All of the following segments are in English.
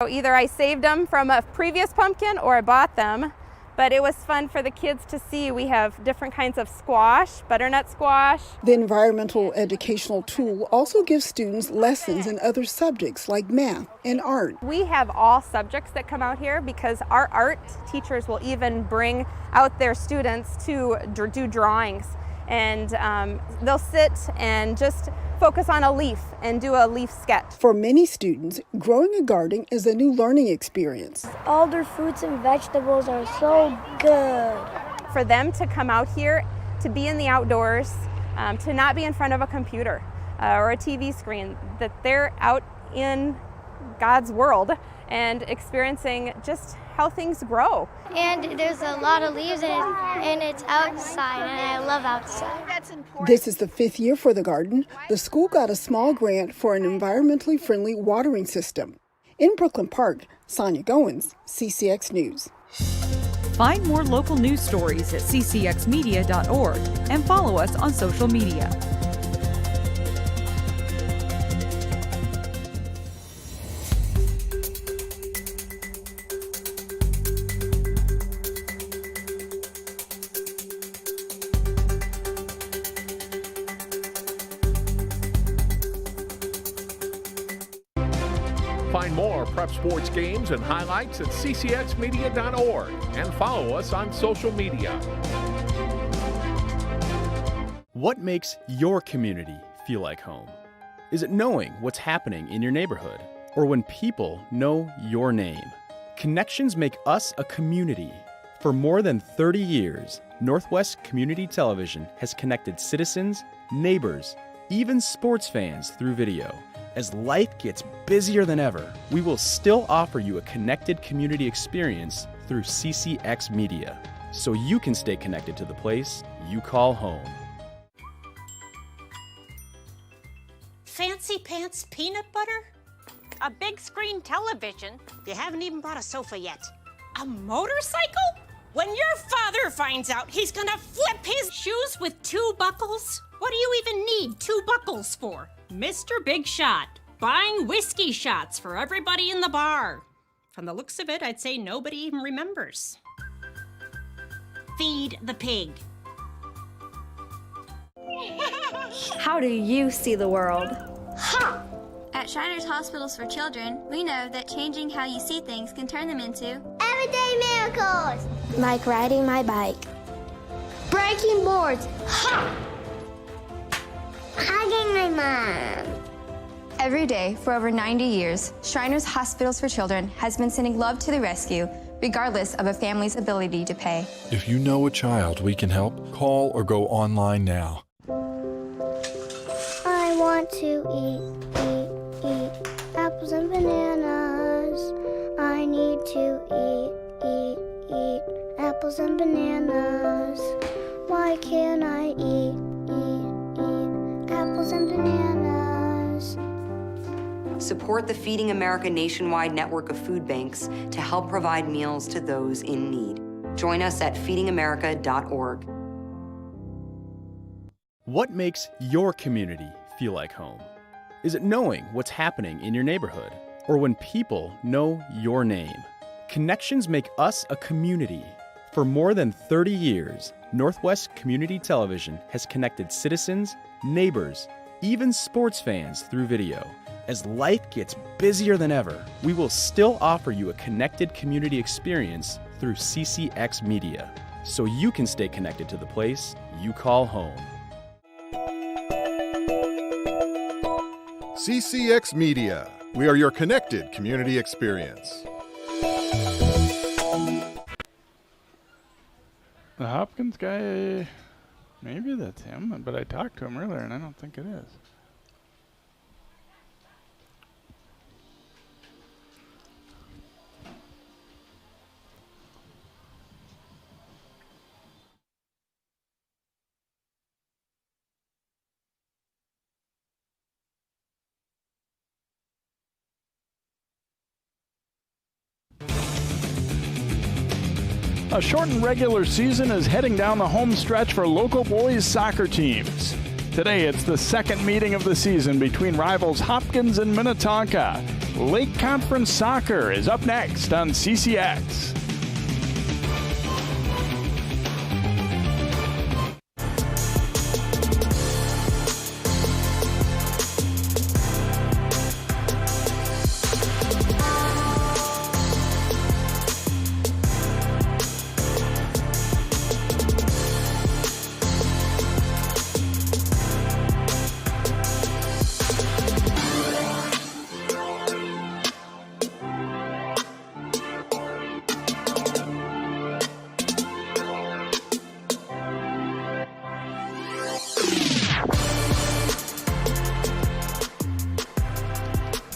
So either I saved them from a previous pumpkin or I bought them, but it was fun for the kids to see. We have different kinds of squash, butternut squash. The environmental educational tool also gives students lessons in other subjects like math and art. We have all subjects that come out here because our art teachers will even bring out their students to do drawings. And they'll sit and just focus on a leaf and do a leaf sketch. For many students, growing a garden is a new learning experience. All their fruits and vegetables are so good. For them to come out here, to be in the outdoors, to not be in front of a computer or a TV screen, that they're out in God's world and experiencing just how things grow. And there's a lot of leaves in it, and it's outside, and I love outside. This is the 5th year for the garden. The school got a small grant for an environmentally friendly watering system. In Brooklyn Park, Sonia Goins, CCX News. Find more local news stories at ccxmedia.org and follow us on social media. Find more prep sports games and highlights at ccxmedia.org and follow us on social media. What makes your community feel like home? Is it knowing what's happening in your neighborhood, or when people know your name? Connections make us a community. For more than 30 years, Northwest Community Television has connected citizens, neighbors, even sports fans through video. As life gets busier than ever, we will still offer you a connected community experience through CCX Media, so you can stay connected to the place you call home. Fancy pants peanut butter? A big screen television? You haven't even bought a sofa yet. A motorcycle? When your father finds out, he's gonna flip his shoes with 2 buckles? What do you even need 2 buckles for? Mr. Big Shot, buying whiskey shots for everybody in the bar. From the looks of it, I'd say nobody even remembers. Feed the pig. How do you see the world? Ha! At Shriners Hospitals for Children, we know that changing how you see things can turn them into everyday miracles. Like riding my bike. Breaking boards. Ha! Hugging my mom. Every day for over 90 years, Shriners Hospitals for Children has been sending love to the rescue, regardless of a family's ability to pay. If you know a child we can help, call or go online now. I want to eat apples and bananas. I need to eat apples and bananas. Why can't I eat apples and bananas? Support the Feeding America nationwide network of food banks to help provide meals to those in need. Join us at feedingamerica.org. What makes your community feel like home? Is it knowing what's happening in your neighborhood, or when people know your name? Connections make us a community. For more than 30 years, Northwest Community Television has connected citizens, neighbors, even sports fans through video. As life gets busier than ever, we will still offer you a connected community experience through CCX Media, so you can stay connected to the place you call home. CCX Media. We are your connected community experience. The Hopkins guy, maybe that's him, but I talked to him earlier and I don't think it is. A shortened regular season is heading down the home stretch for local boys soccer teams. Today it's the second meeting of the season between rivals Hopkins and Minnetonka. Lake Conference Soccer is up next on CCX.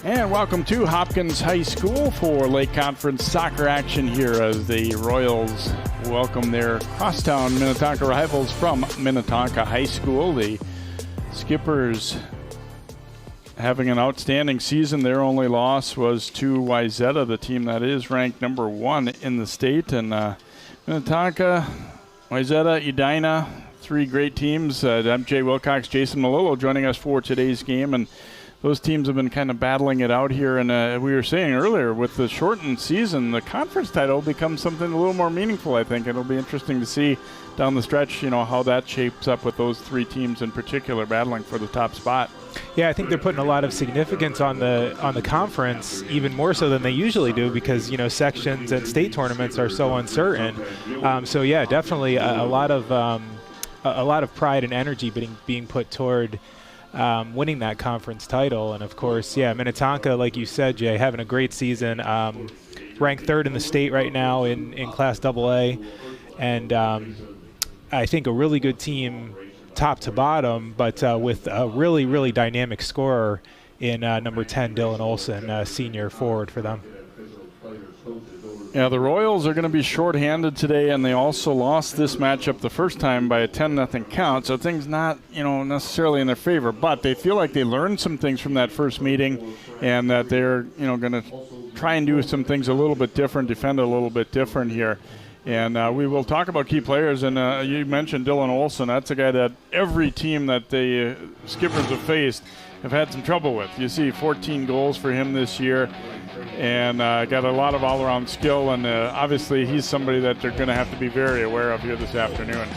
And welcome to Hopkins High School for Lake Conference soccer action here as the Royals welcome their crosstown Minnetonka rivals from Minnetonka High School. The Skippers having an outstanding season. Their only loss was to Wayzata, the team that is ranked number 1 in the state. And Minnetonka, Wayzata, Edina, 3 great teams. I'm Jay Wilcox, Jason Malillo joining us for today's game. And those teams have been kind of battling it out here, and we were saying earlier, with the shortened season, the conference title becomes something a little more meaningful, I think. It'll be interesting to see down the stretch, how that shapes up with those 3 teams in particular battling for the top spot. Yeah, I think they're putting a lot of significance on the conference, even more so than they usually do, because sections and state tournaments are so uncertain. So yeah, definitely a lot of pride and energy being put toward winning that conference title. And of course, Minnetonka, like you said, Jay, having a great season, ranked 3rd in the state right now in Class AA, and I think a really good team top to bottom, but with a really, really dynamic scorer in number 10, Dylan Olsen, senior forward for them. Yeah, the Royals are going to be shorthanded today, and they also lost this matchup the first time by a 10-0 count, so things not, necessarily in their favor, but they feel like they learned some things from that first meeting, and that they're, going to try and do some things a little bit different, defend a little bit different here. And we will talk about key players, and you mentioned Dylan Olsen. That's a guy that every team that the Skippers have faced have had some trouble with. You see 14 goals for him this year, and got a lot of all-around skill, and obviously he's somebody that they're going to have to be very aware of here this afternoon.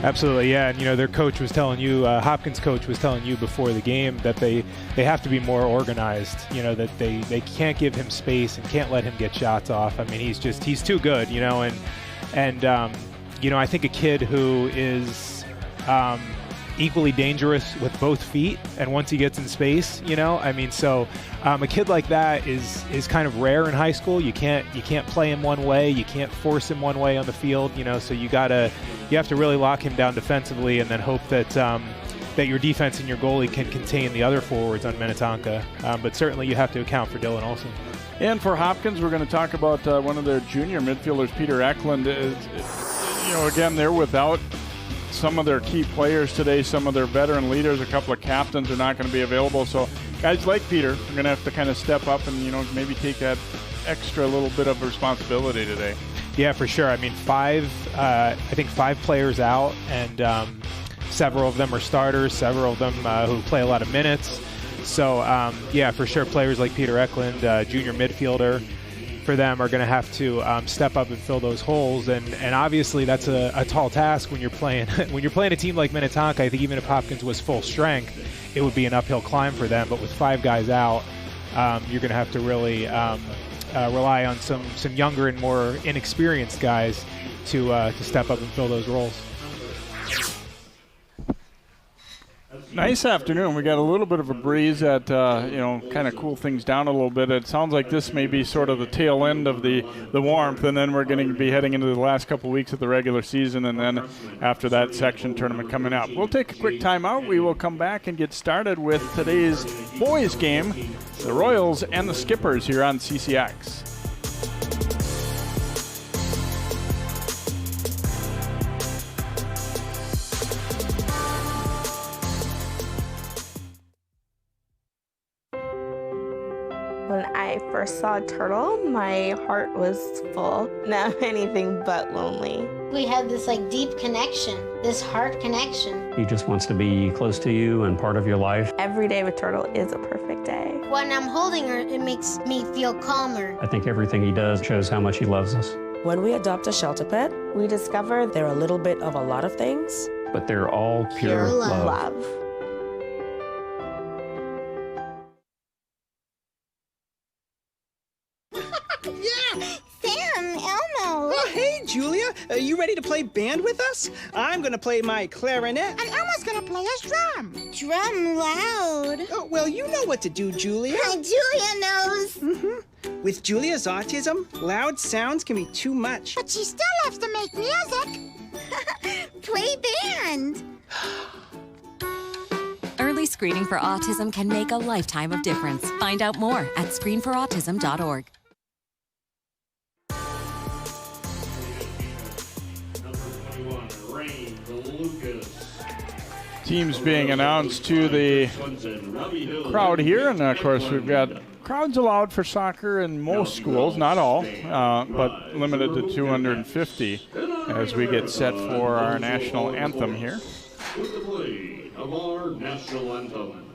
Absolutely, yeah. And their coach was telling you, Hopkins coach was telling you before the game that they have to be more organized. That they can't give him space and can't let him get shots off. I mean, he's too good. And I think a kid who is equally dangerous with both feet, and once he gets in space, a kid like that is kind of rare in high school. You can't play him one way, you can't force him one way on the field, so you have to really lock him down defensively, and then hope that that your defense and your goalie can contain the other forwards on Minnetonka. But certainly you have to account for Dylan Olsen. And for Hopkins, we're going to talk about one of their junior midfielders, Peter Eklund. Again, they're without some of their key players today, some of their veteran leaders, a couple of captains are not going to be available. So guys like Peter are going to have to kind of step up and, maybe take that extra little bit of responsibility today. Yeah, for sure. I mean, I think 5 players out, and several of them are starters, several of them who play a lot of minutes. So, for sure, players like Peter Eklund, junior midfielder, for them are going to have to step up and fill those holes. And obviously that's a tall task when you're playing a team like Minnetonka. I think even if Hopkins was full strength, it would be an uphill climb for them. But with 5 guys out, you're going to have to really rely on some younger and more inexperienced guys to step up and fill those roles. Nice afternoon. We got a little bit of a breeze that, kind of cool things down a little bit. It sounds like this may be sort of the tail end of the warmth, and then we're going to be heading into the last couple weeks of the regular season, and then after that section tournament coming up. We'll take a quick time out. We will come back and get started with today's boys game, the Royals and the Skippers here on CCX. When I first saw a turtle, my heart was full. Now anything but lonely. We have this deep connection, this heart connection. He just wants to be close to you and part of your life. Every day with Turtle is a perfect day. When I'm holding her, it makes me feel calmer. I think everything he does shows how much he loves us. When we adopt a shelter pet, we discover they're a little bit of a lot of things. But they're all pure love. Hey, Julia, are you ready to play band with us? I'm gonna play my clarinet. And Elmo's gonna play his drum. Drum loud. Oh, well, you know what to do, Julia. Julia knows. With Julia's autism, loud sounds can be too much. But she still loves to make music. Play band. Early screening for autism can make a lifetime of difference. Find out more at screenforautism.org. Teams being announced to the crowd here, and of course we've got crowds allowed for soccer in most schools, not all, but limited to 250 as we get set for our national anthem here. With the play of our national anthem.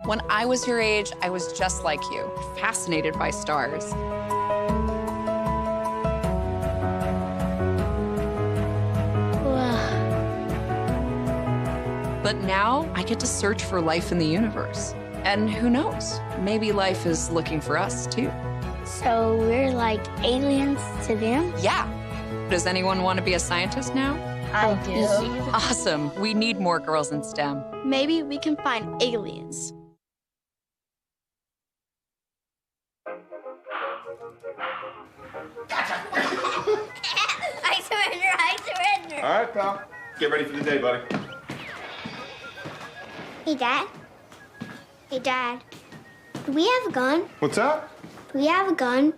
When I was your age, I was just like you, fascinated by stars. But now I get to search for life in the universe. And who knows, maybe life is looking for us too. So we're like aliens to them? Yeah. Does anyone want to be a scientist now? I do. Awesome. We need more girls in STEM. Maybe we can find aliens. I surrender. All right, pal. Get ready for the day, buddy. Hey, Dad. Hey, Dad. Do we have a gun? What's that? Do we have a gun?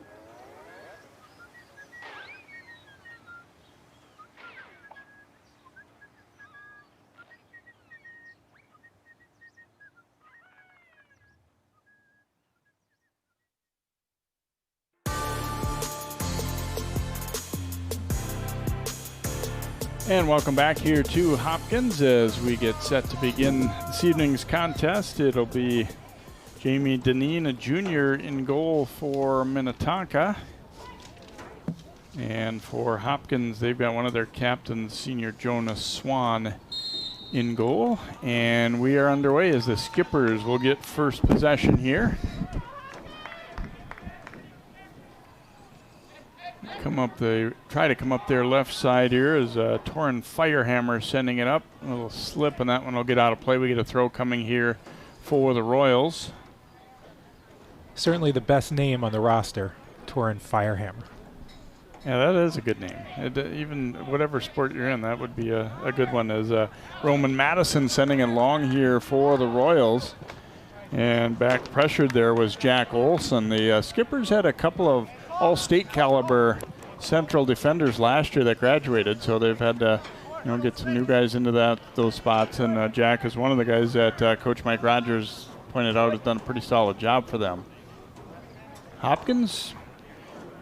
And welcome back here to Hopkins as we get set to begin this evening's contest. It'll be Jamie Deneen, a junior, in goal for Minnetonka. And for Hopkins, they've got one of their captains, senior Jonas Swan, in goal. And we are underway as the Skippers will get first possession here. Try to come up their left side here as Torrin Firehammer sending it up. A little slip, and that one will get out of play. We get a throw coming here for the Royals. Certainly the best name on the roster, Torrin Firehammer. Yeah, that is a good name. Even whatever sport you're in, that would be a good one. As Roman Madison sending it long here for the Royals. And back pressured there was Jack Olsen. The Skippers had a couple of all-state caliber central defenders last year that graduated, so they've had to get some new guys into those spots, and Jack is one of the guys that Coach Mike Rogers pointed out has done a pretty solid job for them. Hopkins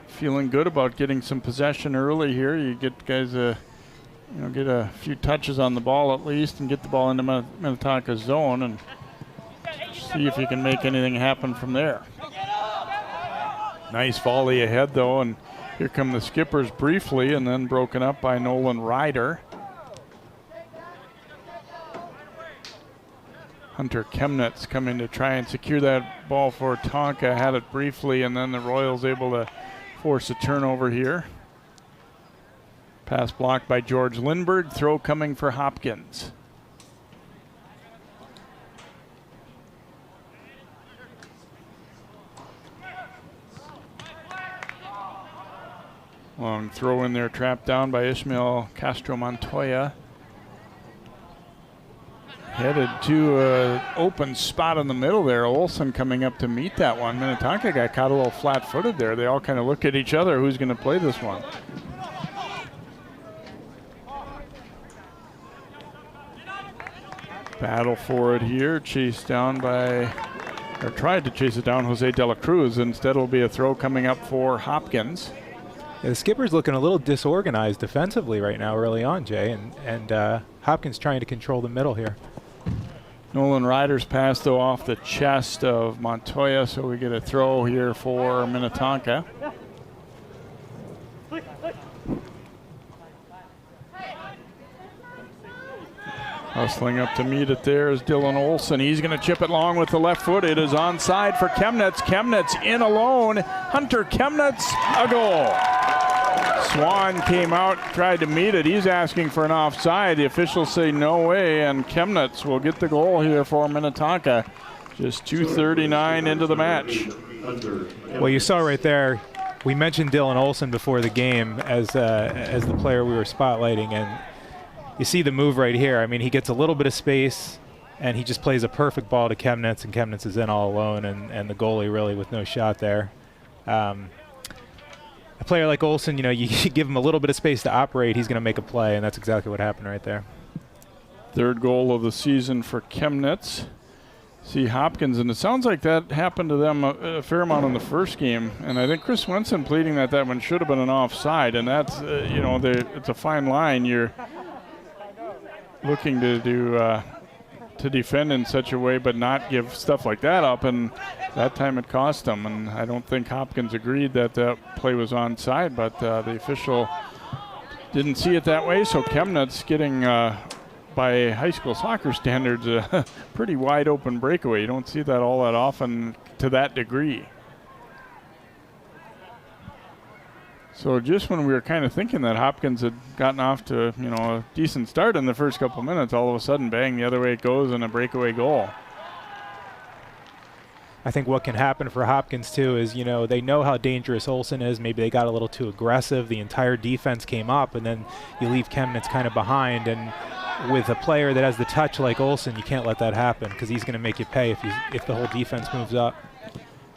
feeling good about getting some possession early here. You get guys get a few touches on the ball at least and get the ball into Minnetonka's zone and see if you can make anything happen from there. Nice volley ahead, though, and here come the Skippers briefly, and then broken up by Nolan Ryder. Hunter Chemnitz coming to try and secure that ball for Tonka, had it briefly, and then the Royals able to force a turnover here. Pass blocked by George Lindbergh, throw coming for Hopkins. Long throw in there, trapped down by Ishmael Castro Montoya. Headed to an open spot in the middle there. Olsen coming up to meet that one. Minnetonka got caught a little flat-footed there. They all kind of look at each other. Who's going to play this one? Battle for it here. Chased down by, or tried to chase it down, Jose De La Cruz. Instead, it'll be a throw coming up for Hopkins. Yeah, the skipper's looking a little disorganized defensively right now early on, Jay, and Hopkins trying to control the middle here. Nolan Ryder's pass, though, off the chest of Montoya, so we get a throw here for Minnetonka. Hustling up to meet it there is Dylan Olsen. He's going to chip it long with the left foot. It is onside for Chemnitz. Chemnitz in alone. Hunter Chemnitz, a goal. Swan came out, tried to meet it. He's asking for an offside. The officials say no way, and Chemnitz will get the goal here for Minnetonka. Just 2:39 into the match. Well, you saw right there, we mentioned Dylan Olsen before the game as the player we were spotlighting, and you see the move right here. I mean, he gets a little bit of space, and he just plays a perfect ball to Chemnitz, and Chemnitz is in all alone, and the goalie really with no shot there. A player like Olsen, you know, you give him a little bit of space to operate, he's going to make a play, and that's exactly what happened right there. Third goal of the season for Chemnitz. See Hopkins, and it sounds like that happened to them a fair amount in the first game, and I think Chris Swenson pleading that one should have been an offside, and that's, you know, it's a fine line. You're looking to do to defend in such a way but not give stuff like that up, and that time it cost them, and I don't think Hopkins agreed that that play was onside, but the official didn't see it that way, so Chemnitz getting, by high school soccer standards, a pretty wide open breakaway. You don't see that all that often to that degree. So just when we were kind of thinking that Hopkins had gotten off to, you know, a decent start in the first couple minutes, all of a sudden, bang, the other way it goes and a breakaway goal. I think what can happen for Hopkins, too, is, you know, they know how dangerous Olsen is. Maybe they got a little too aggressive. The entire defense came up, and then you leave Chemnitz kind of behind. And with a player that has the touch like Olsen, you can't let that happen because he's going to make you pay if the whole defense moves up.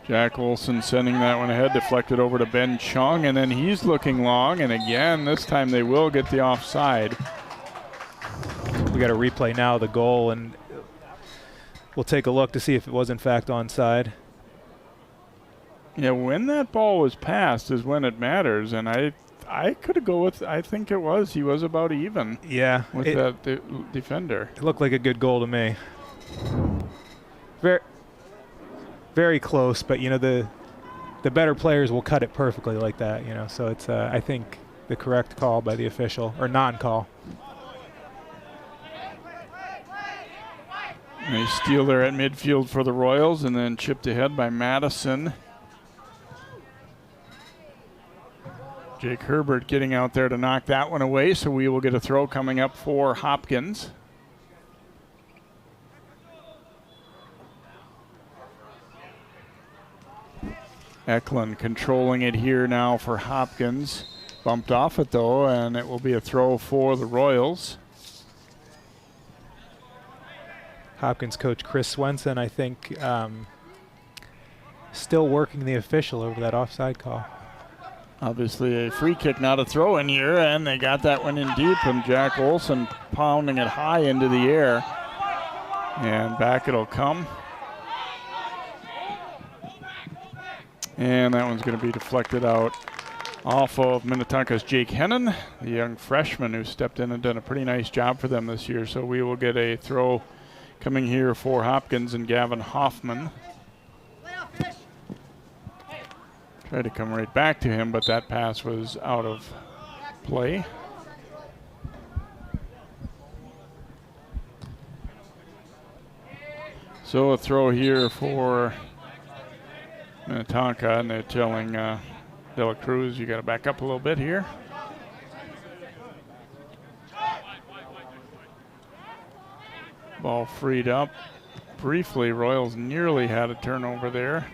Jack Olsen sending that one ahead, deflected over to Ben Chung, and then he's looking long, and again, this time they will get the offside. We got a replay now of the goal, and we'll take a look to see if it was in fact onside. Yeah, when that ball was passed is when it matters, and I could go with, I think it was, he was about even. Yeah. With that defender. It looked like a good goal to me. Very close, but you know the better players will cut it perfectly like that, you know. So it's I think the correct call by the official, or non-call. Nice steal there at midfield for the Royals, and then chipped ahead by Madison. Jake Herbert getting out there to knock that one away, so we will get a throw coming up for Hopkins. Eklund controlling it here now for Hopkins. Bumped off it though, and it will be a throw for the Royals. Hopkins coach Chris Swenson, I think, still working the official over that offside call. Obviously a free kick, not a throw in here, and they got that one in deep, and Jack Olsen pounding it high into the air. And back it'll come. And that one's going to be deflected out off of Minnetonka's Jake Hennon, the young freshman who stepped in and done a pretty nice job for them this year. So we will get a throw coming here for Hopkins and Gavin Hoffman. Tried to come right back to him, but that pass was out of play. So a throw here for Minnetonka, and they're telling De La Cruz, you got to back up a little bit here. Ball freed up. Briefly, Royals nearly had a turnover there.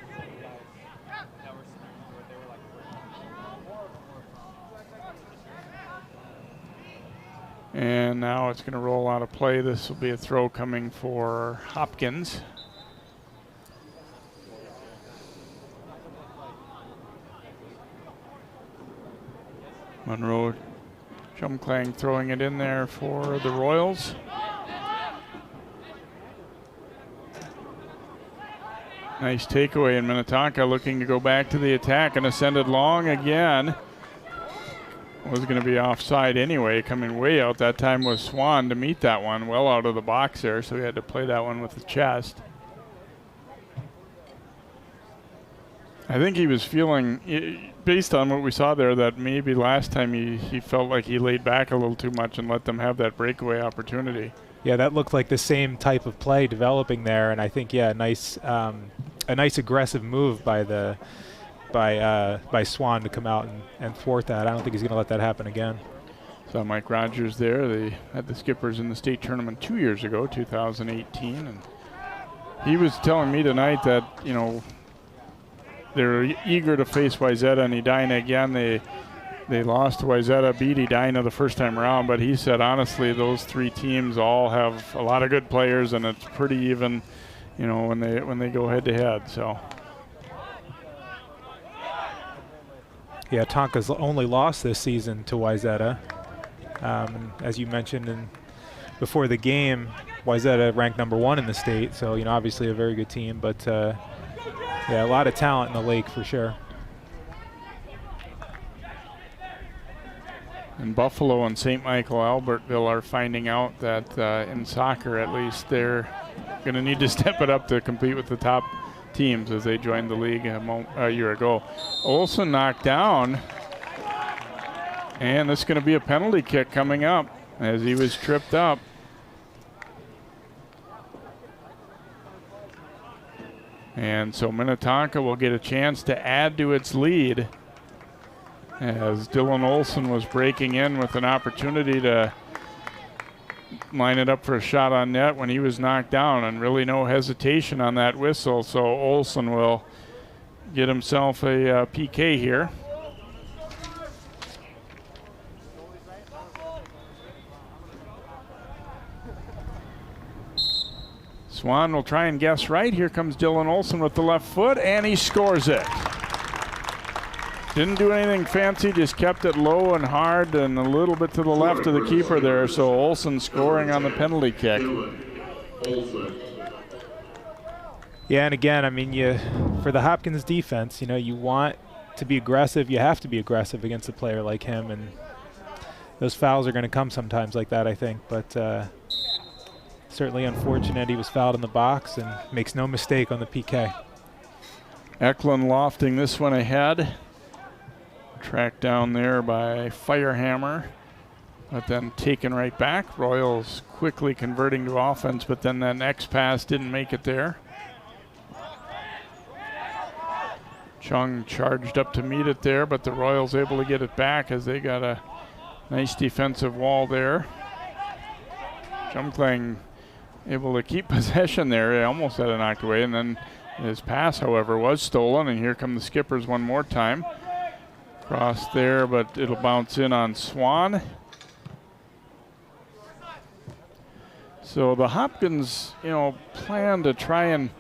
And now it's going to roll out of play. This will be a throw coming for Hopkins. Monroe Chumklang throwing it in there for the Royals. Nice takeaway in Minnetonka, looking to go back to the attack and send it long again. Was going to be offside anyway, coming way out. That time was Swan to meet that one, well out of the box there, so he had to play that one with the chest. I think he was feeling, based on what we saw there, that maybe last time he felt like he laid back a little too much and let them have that breakaway opportunity. Yeah, that looked like the same type of play developing there, and I think, yeah, a nice aggressive move by Swan to come out and thwart that. I don't think he's going to let that happen again. So Mike Rogers there. They had the Skippers in the state tournament 2 years ago, 2018, and he was telling me tonight that, you know, they're eager to face Wayzata and Edina again. They lost to Wayzata, beat Edina the first time around, but he said honestly those three teams all have a lot of good players, and it's pretty even, you know, when they go head to head. So yeah, Tonka's only lost this season to Wayzata. As you mentioned before the game, Wayzata ranked #1 in the state, so, you know, obviously a very good team, but yeah, a lot of talent in the lake for sure. And Buffalo and St. Michael Albertville are finding out that in soccer, at least, they're going to need to step it up to compete with the top teams as they joined the league a year ago. Olsen knocked down, and this is going to be a penalty kick coming up as he was tripped up. And so Minnetonka will get a chance to add to its lead as Dylan Olsen was breaking in with an opportunity to line it up for a shot on net when he was knocked down, and really no hesitation on that whistle. So Olsen will get himself a PK here. Swan will try and guess right. Here comes Dylan Olsen with the left foot, and he scores it. Didn't do anything fancy, just kept it low and hard and a little bit to the left of the keeper there. So Olsen scoring on the penalty kick. Yeah, and again, I mean, for the Hopkins defense, you know, you want to be aggressive. You have to be aggressive against a player like him, and those fouls are going to come sometimes like that, I think. But certainly unfortunate he was fouled in the box and makes no mistake on the PK. Eklund lofting this one ahead. Tracked down there by Firehammer, but then taken right back. Royals quickly converting to offense, but then that next pass didn't make it there. Chung charged up to meet it there, but the Royals able to get it back as they got a nice defensive wall there. Chumklang able to keep possession there. He almost had it knocked away, and then his pass, however, was stolen, and here come the Skippers one more time. Cross there, but it'll bounce in on Swan. So the Hopkins, you know, plan to try and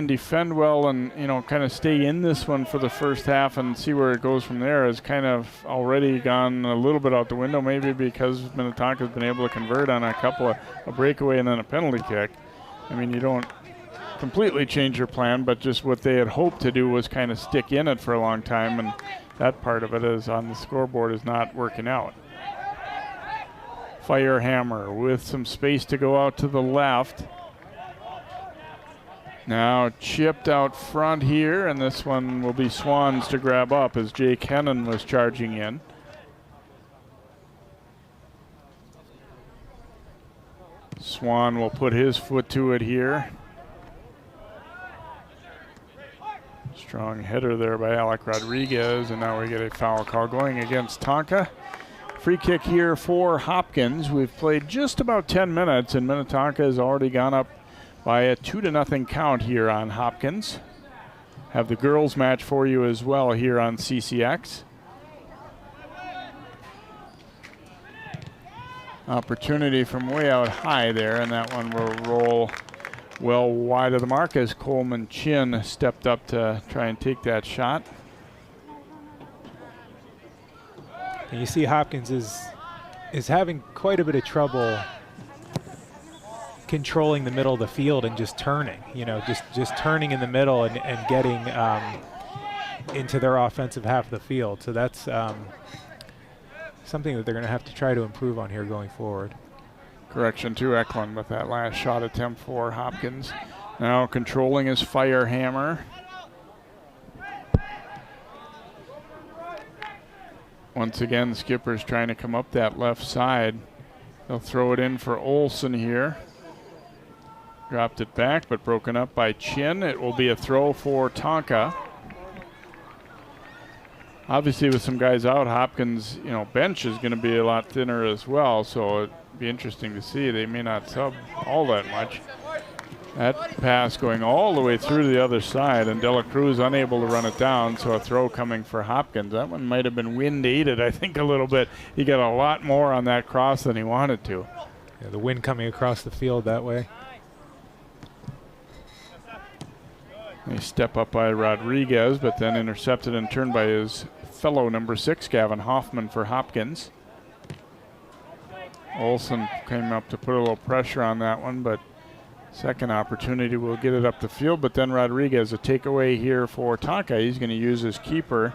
defend well and, you know, kind of stay in this one for the first half and see where it goes from there has kind of already gone a little bit out the window, maybe because Minnetonka's been able to convert on a couple of a breakaway and then a penalty kick. I mean, you don't completely change your plan, but just what they had hoped to do was kind of stick in it for a long time, and that part of it is on the scoreboard is not working out. Firehammer with some space to go out to the left. Now chipped out front here, and this one will be Swan's to grab up as Jake Hennon was charging in. Swan will put his foot to it here. Strong header there by Alec Rodriguez, and now we get a foul call going against Tonka. Free kick here for Hopkins. We've played just about 10 minutes, and Minnetonka has already gone up by a 2-0 count here on Hopkins. Have the girls match for you as well here on CCX. Opportunity from way out high there, and that one will roll well wide of the mark as Coleman Chin stepped up to try and take that shot. And you see Hopkins is having quite a bit of trouble controlling the middle of the field and just turning, just turning in the middle and getting into their offensive half of the field. So that's something that they're going to have to try to improve on here going forward. Correction to Eklund with that last shot attempt for Hopkins. Now controlling his fire hammer. Once again, the skipper's trying to come up that left side. They'll throw it in for Olsen here. Dropped it back, but broken up by Chin. It will be a throw for Tonka. Obviously, with some guys out, Hopkins, bench is going to be a lot thinner as well, so it'd be interesting to see. They may not sub all that much. That pass going all the way through to the other side, and De La Cruz unable to run it down, so a throw coming for Hopkins. That one might have been wind-aided, I think, a little bit. He got a lot more on that cross than he wanted to. Yeah, the wind coming across the field that way. They step up by Rodriguez, but then intercepted and turned by his fellow number 6, Gavin Hoffman, for Hopkins. Olsen came up to put a little pressure on that one, but second opportunity will get it up the field, but then Rodriguez, a takeaway here for Tonka. He's going to use his keeper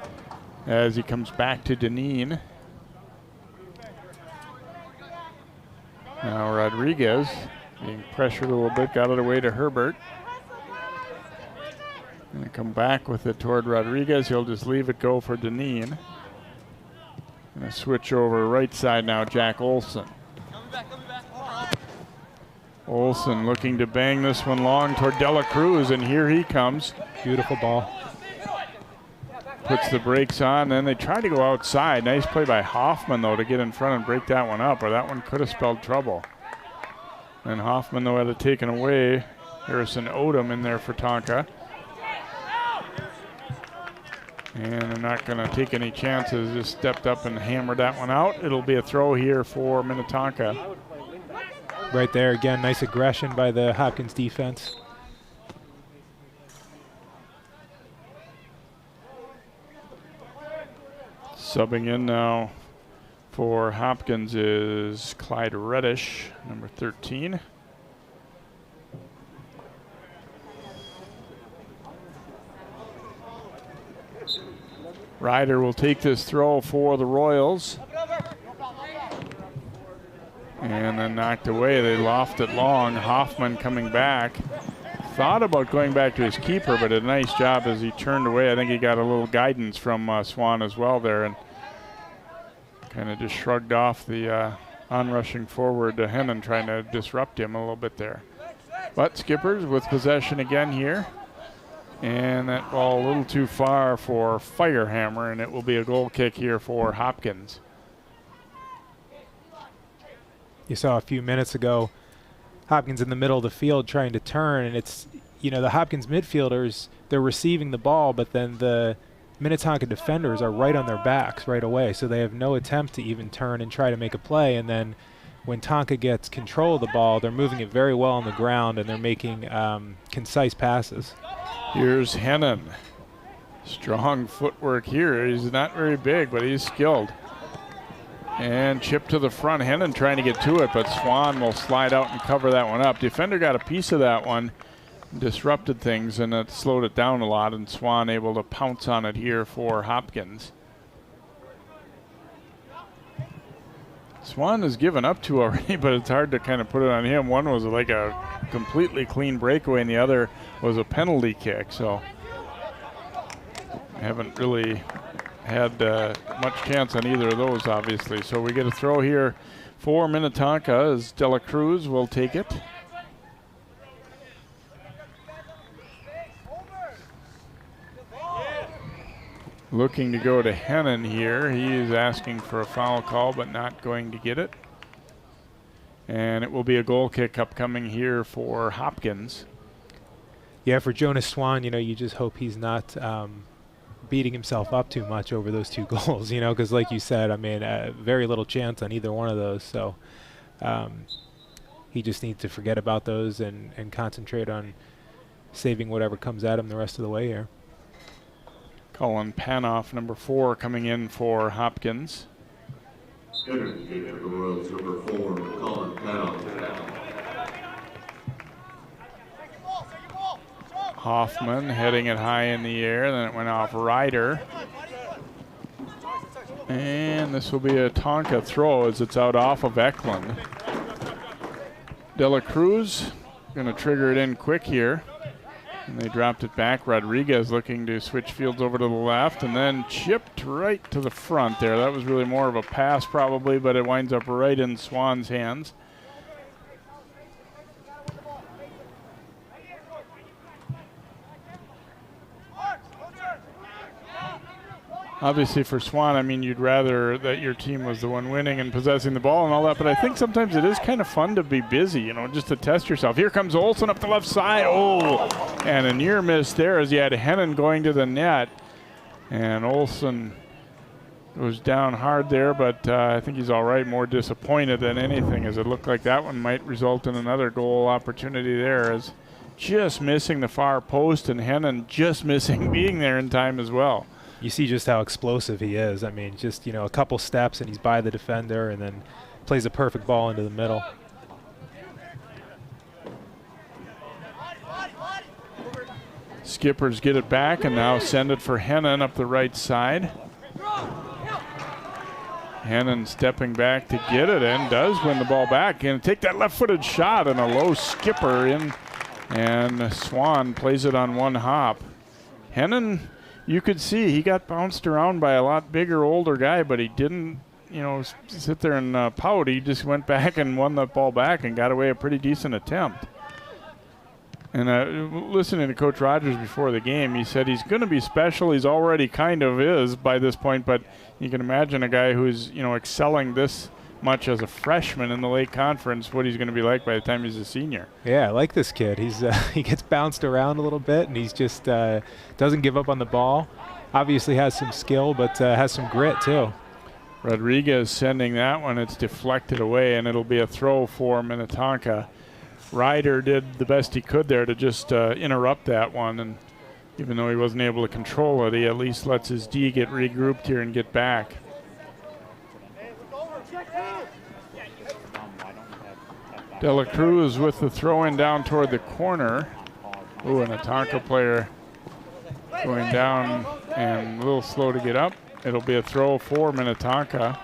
as he comes back to Deneen. Now Rodriguez being pressured a little bit, got it away to Herbert. Going to come back with it toward Rodriguez. He'll just leave it go for Deneen. Going to switch over right side now, Jack Olsen. Olsen looking to bang this one long toward De La Cruz, and here he comes. Beautiful ball. Puts the brakes on, then they try to go outside. Nice play by Hoffman, though, to get in front and break that one up, or that one could have spelled trouble. And Hoffman, though, had it taken away. Harrison Odom in there for Tonka. And they're not going to take any chances. Just stepped up and hammered that one out. It'll be a throw here for Minnetonka. Right there again, nice aggression by the Hopkins defense. Subbing in now for Hopkins is Clyde Reddish, number 13. Ryder will take this throw for the Royals. And then knocked away. They loft it long. Hoffman coming back. Thought about going back to his keeper, but a nice job as he turned away. I think he got a little guidance from Swan as well there, and kind of just shrugged off the onrushing forward to Hennon, trying to disrupt him a little bit there. But Skippers with possession again here. And that ball a little too far for Firehammer, and it will be a goal kick here for Hopkins. You saw a few minutes ago Hopkins in the middle of the field trying to turn, and it's, the Hopkins midfielders, they're receiving the ball, but then the Minnetonka defenders are right on their backs right away, so they have no attempt to even turn and try to make a play. And then when Tonka gets control of the ball, they're moving it very well on the ground, and they're making concise passes. Here's Hennon. Strong footwork here. He's not very big, but he's skilled. And chip to the front. Hennon trying to get to it, but Swan will slide out and cover that one up. Defender got a piece of that one, disrupted things, and it slowed it down a lot, and Swan able to pounce on it here for Hopkins. Swan has given up two already, but it's hard to kind of put it on him. One was like a completely clean breakaway, and the other was a penalty kick. So haven't really had much chance on either of those, obviously. So we get a throw here for Minnetonka as De La Cruz will take it. Looking to go to Hennon here. He is asking for a foul call, but not going to get it. And it will be a goal kick upcoming here for Hopkins. Yeah, for Jonas Swan, you just hope he's not beating himself up too much over those two goals, because like you said, very little chance on either one of those. So He just needs to forget about those and concentrate on saving whatever comes at him the rest of the way here. Colin Panoff, number 4, coming in for Hopkins. Entering the game for the Royals, number 4, Colin Panoff. Hoffman heading it high in the air, then it went off Ryder. And this will be a Tonka throw as it's out off of Eklund. De La Cruz going to trigger it in quick here. And they dropped it back. Rodriguez looking to switch fields over to the left and then chipped right to the front there. That was really more of a pass probably, but it winds up right in Swan's hands. Obviously for Swan, I mean, you'd rather that your team was the one winning and possessing the ball and all that, but I think sometimes it is kind of fun to be busy, you know, just to test yourself. Here comes Olsen up the left side. Oh, and a near miss there as you had Hennon going to the net. And Olsen was down hard there, but I think he's all right, more disappointed than anything, as it looked like that one might result in another goal opportunity there, as just missing the far post and Hennon just missing being there in time as well. You see just how explosive he is. I mean, just, you know, a couple steps and he's by the defender and then plays a perfect ball into the middle. Skippers get it back and now send it for Hennon up the right side. Hennon stepping back to get it and does win the ball back and take that left-footed shot and a low skipper in, and Swan plays it on one hop. Hennon, you could see he got bounced around by a lot bigger, older guy, but he didn't, you know, sit there and pout. He just went back and won the ball back and got away a pretty decent attempt. And listening to Coach Rogers before the game, he said he's going to be special. He's already kind of is by this point, but you can imagine a guy who's, you know, excelling this much as a freshman in the Lake Conference, what he's going to be like by the time he's a senior. Yeah, I like this kid. He's he gets bounced around a little bit, and he's just doesn't give up on the ball. Obviously has some skill, but has some grit too. Rodriguez sending that one. It's deflected away, and it'll be a throw for Minnetonka. Ryder did the best he could there to just interrupt that one, and even though he wasn't able to control it, he at least lets his D get regrouped here and get back. De La Cruz with the throw-in down toward the corner. Ooh, and a Tonka player going down and a little slow to get up. It'll be a throw for Minnetonka.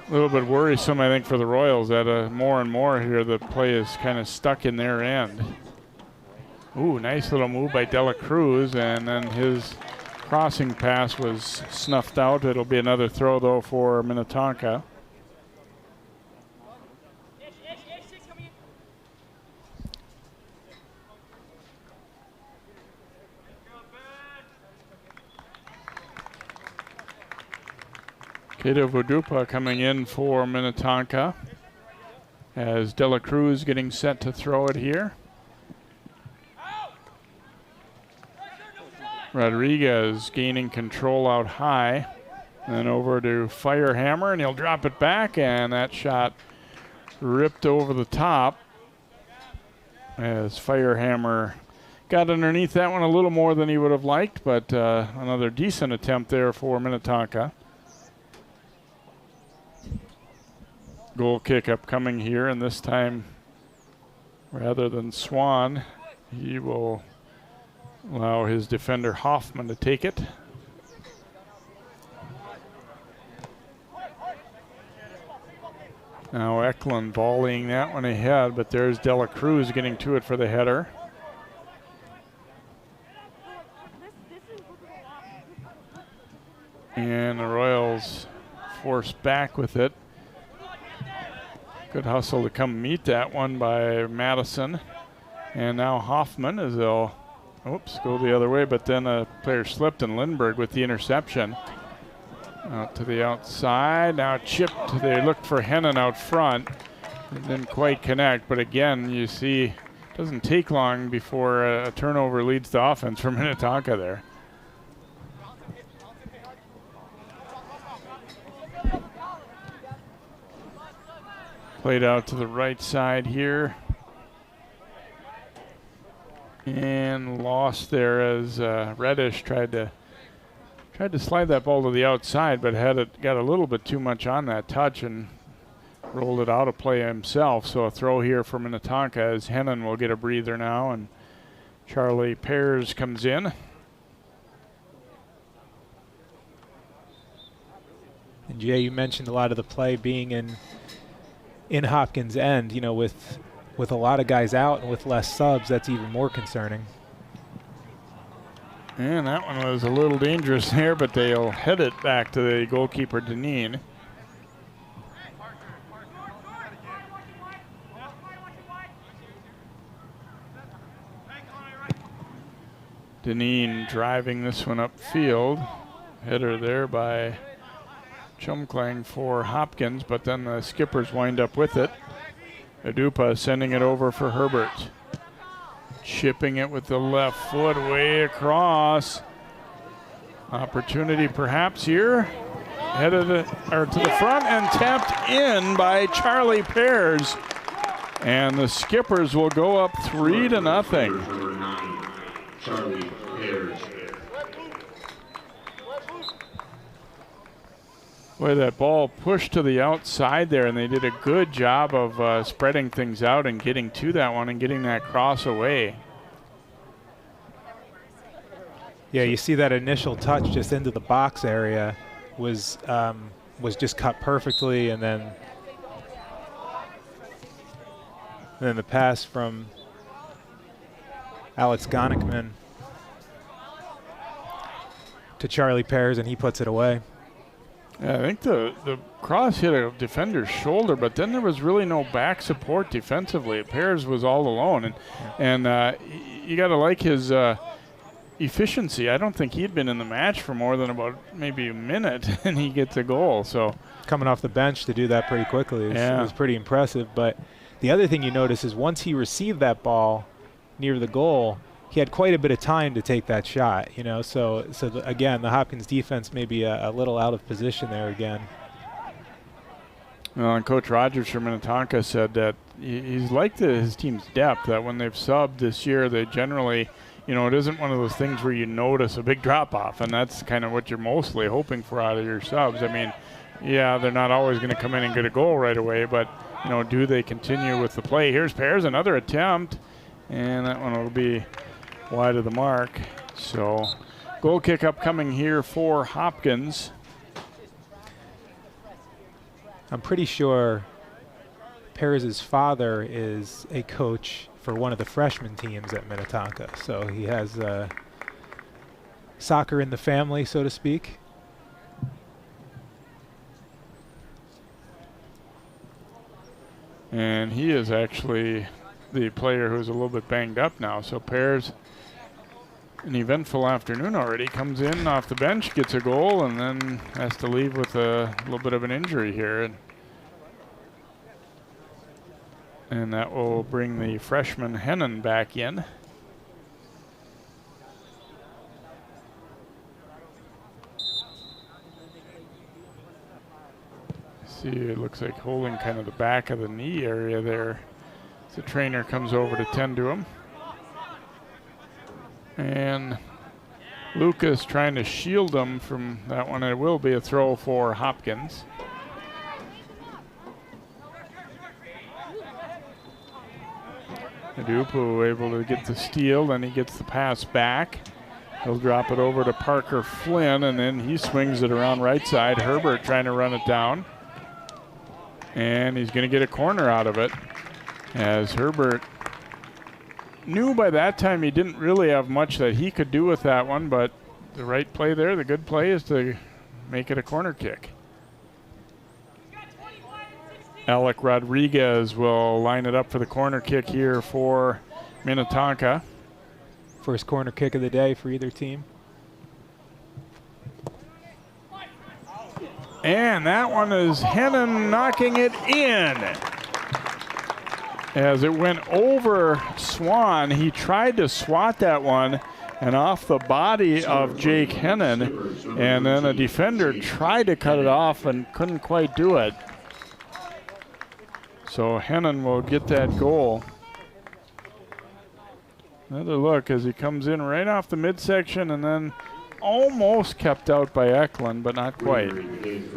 A little bit worrisome, I think, for the Royals that more and more here the play is kind of stuck in their end. Ooh, nice little move by De La Cruz, and then his crossing pass was snuffed out. It'll be another throw, though, for Minnetonka. Kato Vodupa coming in for Minnetonka as De La Cruz getting set to throw it here. Rodriguez gaining control out high. And then over to Firehammer, and he'll drop it back, and that shot ripped over the top as Firehammer got underneath that one a little more than he would have liked, but another decent attempt there for Minnetonka. Goal kick upcoming here, and this time rather than Swan, he will allow his defender Hoffman to take it. Now Eklund volleying that one ahead, but there's De La Cruz getting to it for the header. And the Royals forced back with it. Good hustle to come meet that one by Madison. And now Hoffman as they'll, go the other way, but then a player slipped, and Lindbergh with the interception. Out to the outside, now chipped. They looked for Hennon out front. It didn't quite connect, but again, you see, it doesn't take long before a turnover leads to offense for Minnetonka there. Played out to the right side here. And lost there as Reddish tried to slide that ball to the outside, but got a little bit too much on that touch and rolled it out of play himself. So a throw here for Minnetonka as Hennon will get a breather now, and Charlie Pears comes in. And Jay, you mentioned a lot of the play being in Hopkins' end. You know, with a lot of guys out and with less subs, that's even more concerning. And that one was a little dangerous there, but they'll head it back to the goalkeeper, Deneen. Deneen driving this one upfield. Header there by Chumklang for Hopkins, but then the skippers wind up with it. Adupa sending it over for Herbert. Chipping it with the left foot way across. Opportunity perhaps here. Headed to the front and tapped in by Charlie Pears. And the skippers will go up 3-0. Charlie Pears. Boy, that ball pushed to the outside there, and they did a good job of spreading things out and getting to that one and getting that cross away. Yeah, you see that initial touch just into the box area was just cut perfectly, and then the pass from Alex Gonickman to Charlie Pears, and he puts it away. Yeah, I think the cross hit a defender's shoulder, but then there was really no back support defensively. Pears was all alone, and you got to like his efficiency. I don't think he'd been in the match for more than about maybe a minute, and he gets a goal. So coming off the bench to do that pretty quickly was pretty impressive. But the other thing you notice is once he received that ball near the goal, he had quite a bit of time to take that shot, you know. So again, the Hopkins defense may be a little out of position there again. Well, and Coach Rogers from Minnetonka said that he's liked his team's depth, that when they've subbed this year, they generally, you know, it isn't one of those things where you notice a big drop-off, and that's kind of what you're mostly hoping for out of your subs. I mean, yeah, they're not always going to come in and get a goal right away, but, you know, do they continue with the play? Here's Pears, another attempt, and that one will be wide of the mark. So goal kick upcoming here for Hopkins. I'm pretty sure Pears' father is a coach for one of the freshman teams at Minnetonka, so he has soccer in the family, so to speak. And he is actually the player who's a little bit banged up now. So Pears, an eventful afternoon already, comes in off the bench, gets a goal, and then has to leave with a little bit of an injury here. And that will bring the freshman Hennon back in. See, it looks like holding kind of the back of the knee area there. The trainer comes over to tend to him. And Lucas trying to shield him from that one. It will be a throw for Hopkins. Adupu able to get the steal, then he gets the pass back. He'll drop it over to Parker Flynn, and then he swings it around right side. Herbert trying to run it down. And he's going to get a corner out of it, as Herbert knew by that time he didn't really have much that he could do with that one, but the right play there, the good play, is to make it a corner kick. Alec Rodriguez will line it up for the corner kick here for Minnetonka. First corner kick of the day for either team. And that one is Hennon knocking it in. As it went over Swan, he tried to swat that one and off the body of Jake Hennon, and then a defender tried to cut it off and couldn't quite do it. So So Hennon will get that goal. Another look as he comes in right off the midsection and then almost kept out by Eklund, but not quite.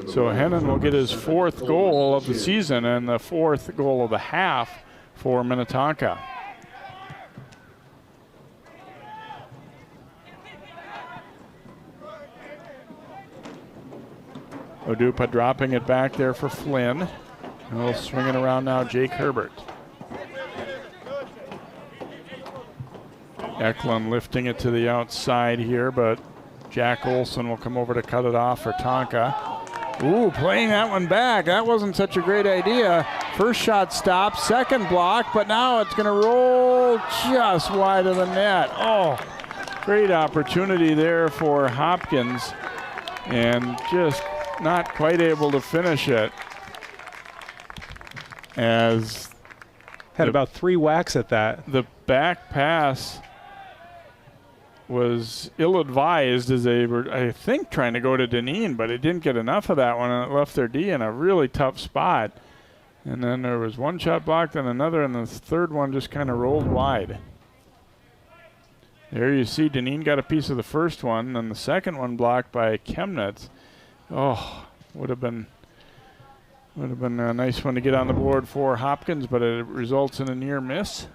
So Hennon will get his 4th goal of the season and the 4th goal of the half for Minnetonka. Odupa dropping it back there for Flynn. We'll swing it around now, Jake Herbert. Eklund lifting it to the outside here, but Jack Olsen will come over to cut it off for Tonka. Ooh, playing that one back. That wasn't such a great idea. First shot stopped, second block, but now it's going to roll just wide of the net. Oh, great opportunity there for Hopkins, and just not quite able to finish it. As had about 3 whacks at that. The back pass was ill-advised as they were, I think, trying to go to Deneen, but it didn't get enough of that one, and it left their D in a really tough spot. And then there was one shot blocked and another, and the third one just kind of rolled wide. There you see Deneen got a piece of the first one, and the second one blocked by Chemnitz. Oh, would have been a nice one to get on the board for Hopkins, but it results in a near miss.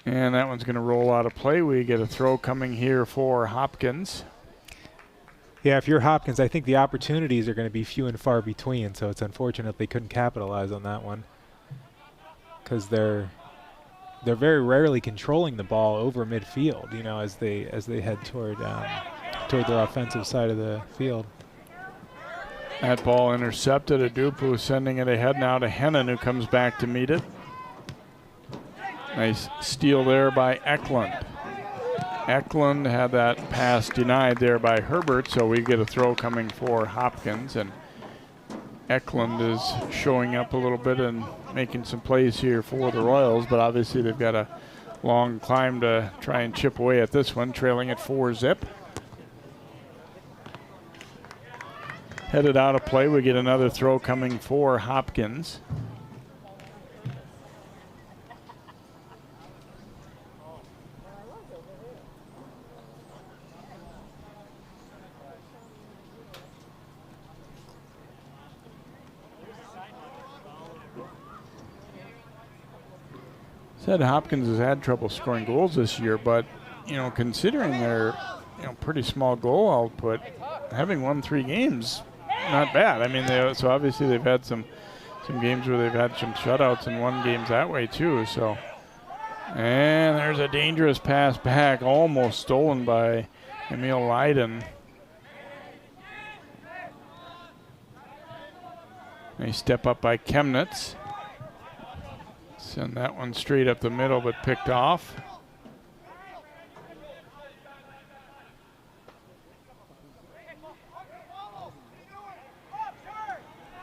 And that one's going to roll out of play. We get a throw coming here for Hopkins. Yeah, if you're Hopkins, I think the opportunities are going to be few and far between, so it's unfortunate they couldn't capitalize on that one, because they're very rarely controlling the ball over midfield, you know, as they head toward their offensive side of the field. That ball intercepted. Adupu sending it ahead now to Hennon, who comes back to meet it. Nice steal there by Eklund. Eklund had that pass denied there by Herbert, so we get a throw coming for Hopkins, and Eklund is showing up a little bit and making some plays here for the Royals, but obviously they've got a long climb to try and chip away at this one, trailing at 4-0. Headed out of play, we get another throw coming for Hopkins. Said Hopkins has had trouble scoring goals this year, but considering their pretty small goal output, having won 3 games, not bad. I mean, so obviously they've had some games where they've had some shutouts and won games that way too. So, and there's a dangerous pass back, almost stolen by Emil Leiden. Nice step up by Chemnitz. Send that one straight up the middle, but picked off.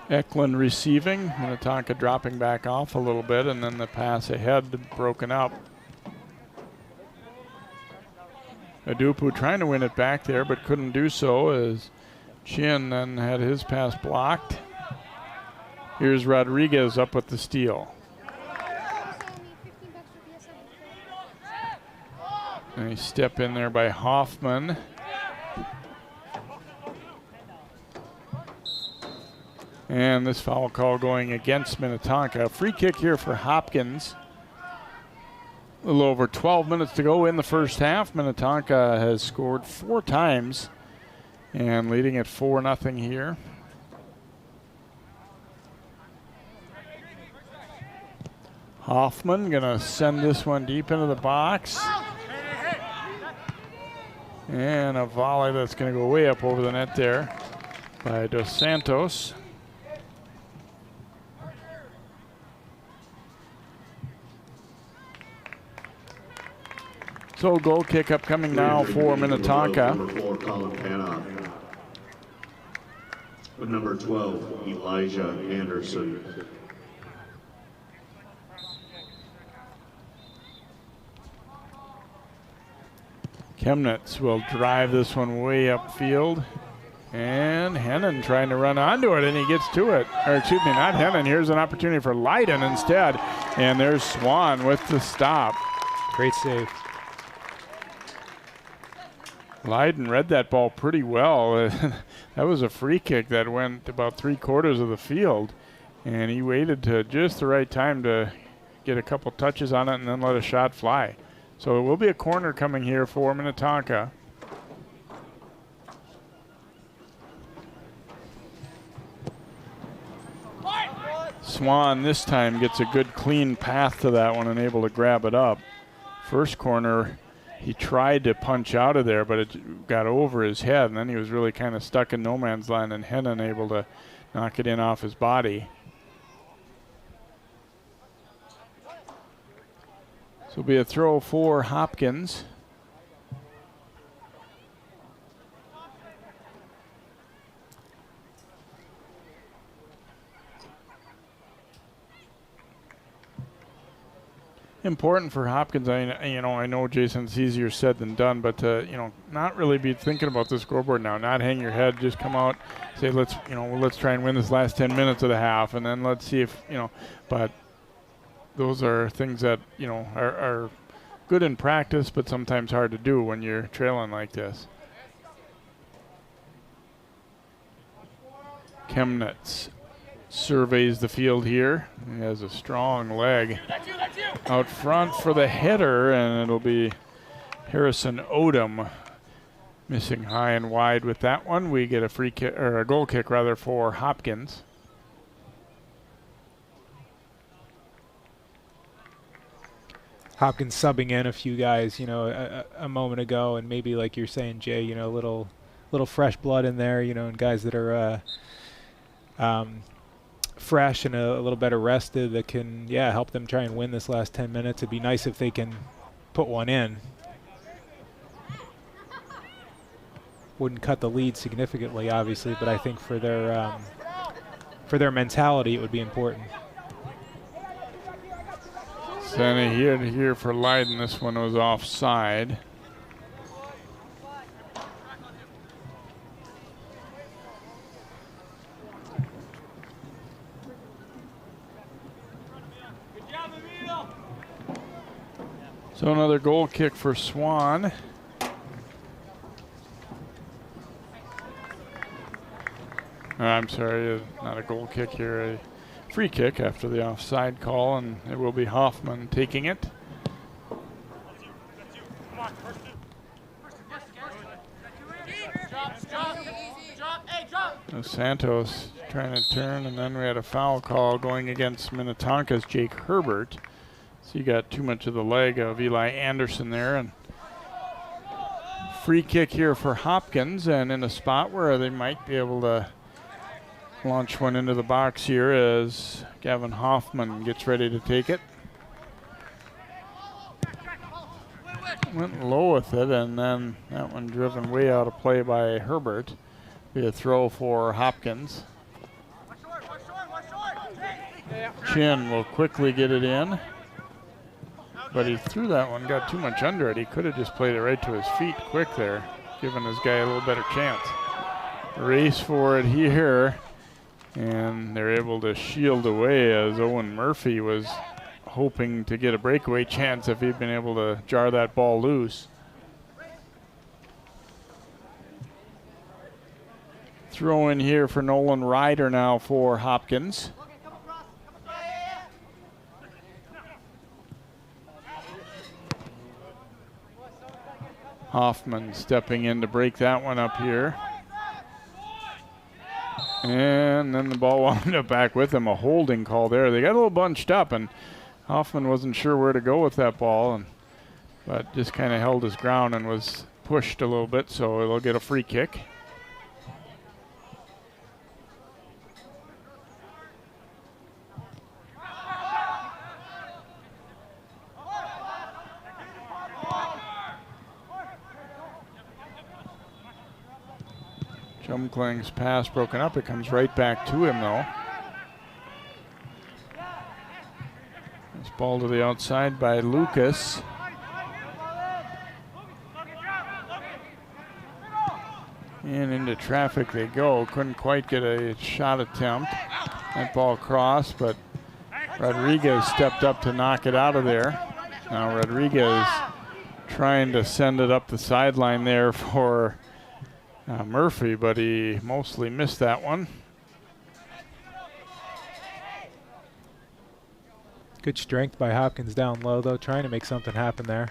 Eklund receiving, Minnetonka dropping back off a little bit, and then the pass ahead broken up. Adupu trying to win it back there, but couldn't do so as Chin then had his pass blocked. Here's Rodriguez up with the steal. Nice step in there by Hoffman. And this foul call going against Minnetonka. Free kick here for Hopkins. A little over 12 minutes to go in the first half. Minnetonka has scored 4 times and leading at 4-0 here. Hoffman gonna send this one deep into the box. And a volley that's going to go way up over the net there by Dos Santos. So goal kick up coming now for Minnetonka. With number 12, Elijah Anderson. Chemnitz will drive this one way upfield. And Hennon trying to run onto it, and he gets to it. Or excuse me, not Hennon. Here's an opportunity for Leiden instead. And there's Swan with the stop. Great save. Leiden read that ball pretty well. That was a free kick that went about 3/4 of the field. And he waited to just the right time to get a couple touches on it and then let a shot fly. So it will be a corner coming here for Minnetonka. Swan this time gets a good clean path to that one and able to grab it up. First corner, he tried to punch out of there, but it got over his head, and then he was really kind of stuck in no man's land, and Hennon able to knock it in off his body. So it'll be a throw for Hopkins. Important for Hopkins. I know, Jason, it's easier said than done, but not really be thinking about the scoreboard now. Not hang your head. Just come out, say let's try and win this last 10 minutes of the half, and then let's see if But those are things that are good in practice, but sometimes hard to do when you're trailing like this. Chemnitz surveys the field here. He has a strong leg out front for the header, and it'll be Harrison Odom missing high and wide with that one. We get a free kick, or a goal kick rather, for Hopkins. Hopkins subbing in a few guys, a moment ago, and maybe like you're saying, Jay, a little fresh blood in there, and guys that are fresh and a little better rested that can, help them try and win this last 10 minutes. It'd be nice if they can put one in. Wouldn't cut the lead significantly, obviously, but I think for their mentality, it would be important. Sent here for Leiden. This one was offside. So another goal kick for Swan. I'm sorry, not a goal kick here, a free kick after the offside call, and it will be Hoffman taking it. Santos trying to turn, and then we had a foul call going against Minnetonka's Jake Herbert. So you got too much of the leg of Eli Anderson there, and free kick here for Hopkins, and in a spot where they might be able to launch one into the box here as Gavin Hoffman gets ready to take it. Went low with it, and then that one driven way out of play by Herbert. Be a throw for Hopkins. Chin will quickly get it in, but he threw that one, got too much under it. He could have just played it right to his feet quick there, giving his guy a little better chance. Race for it here, and they're able to shield away as Owen Murphy was hoping to get a breakaway chance if he'd been able to jar that ball loose. Throw in here for Nolan Ryder now for Hopkins. Hoffman stepping in to break that one up here. And then the ball wound up back with him, a holding call there. They got a little bunched up, and Hoffman wasn't sure where to go with that ball, but just kind of held his ground and was pushed a little bit, so it'll get a free kick. Jumkling's pass broken up. It comes right back to him, though. This ball to the outside by Lucas. And into traffic they go. Couldn't quite get a shot attempt. That ball crossed, but Rodriguez stepped up to knock it out of there. Now Rodriguez trying to send it up the sideline there for Murphy, but he mostly missed that one. Good strength by Hopkins down low, though, trying to make something happen there.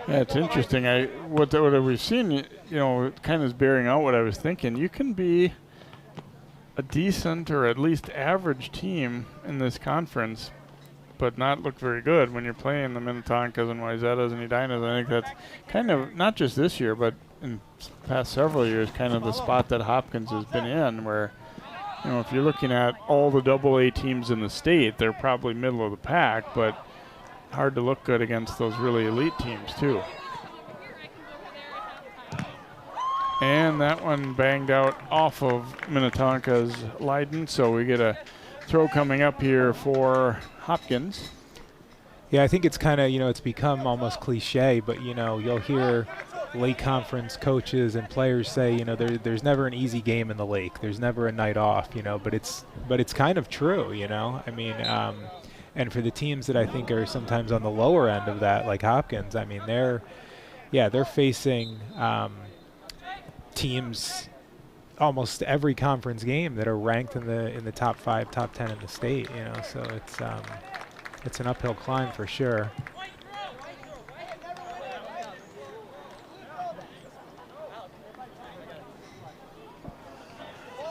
Yeah, it's interesting. What we've seen, you know, it kind of is bearing out what I was thinking. You can be a decent or at least average team in this conference, but not look very good when you're playing the Minnetonkas and Wayzatas and Edinas. I think that's kind of, not just this year, but in the past several years, kind of the spot that Hopkins has been in, where, you know, if you're looking at all the AA teams in the state, they're probably middle of the pack, but hard to look good against those really elite teams too. And that one banged out off of Minnetonka's Leiden, so we get a throw coming up here for Hopkins. Yeah, I think it's kind of, you know, it's become almost cliche, but, you know, you'll hear Lake Conference coaches and players say, you know, there's never an easy game in the Lake. There's never a night off, you know, but it's kind of true, you know. I mean, and for the teams that I think are sometimes on the lower end of that, like Hopkins, I mean, they're facing teams almost every conference game that are ranked in the top 5, top 10 in the state, you know. So it's an uphill climb for sure.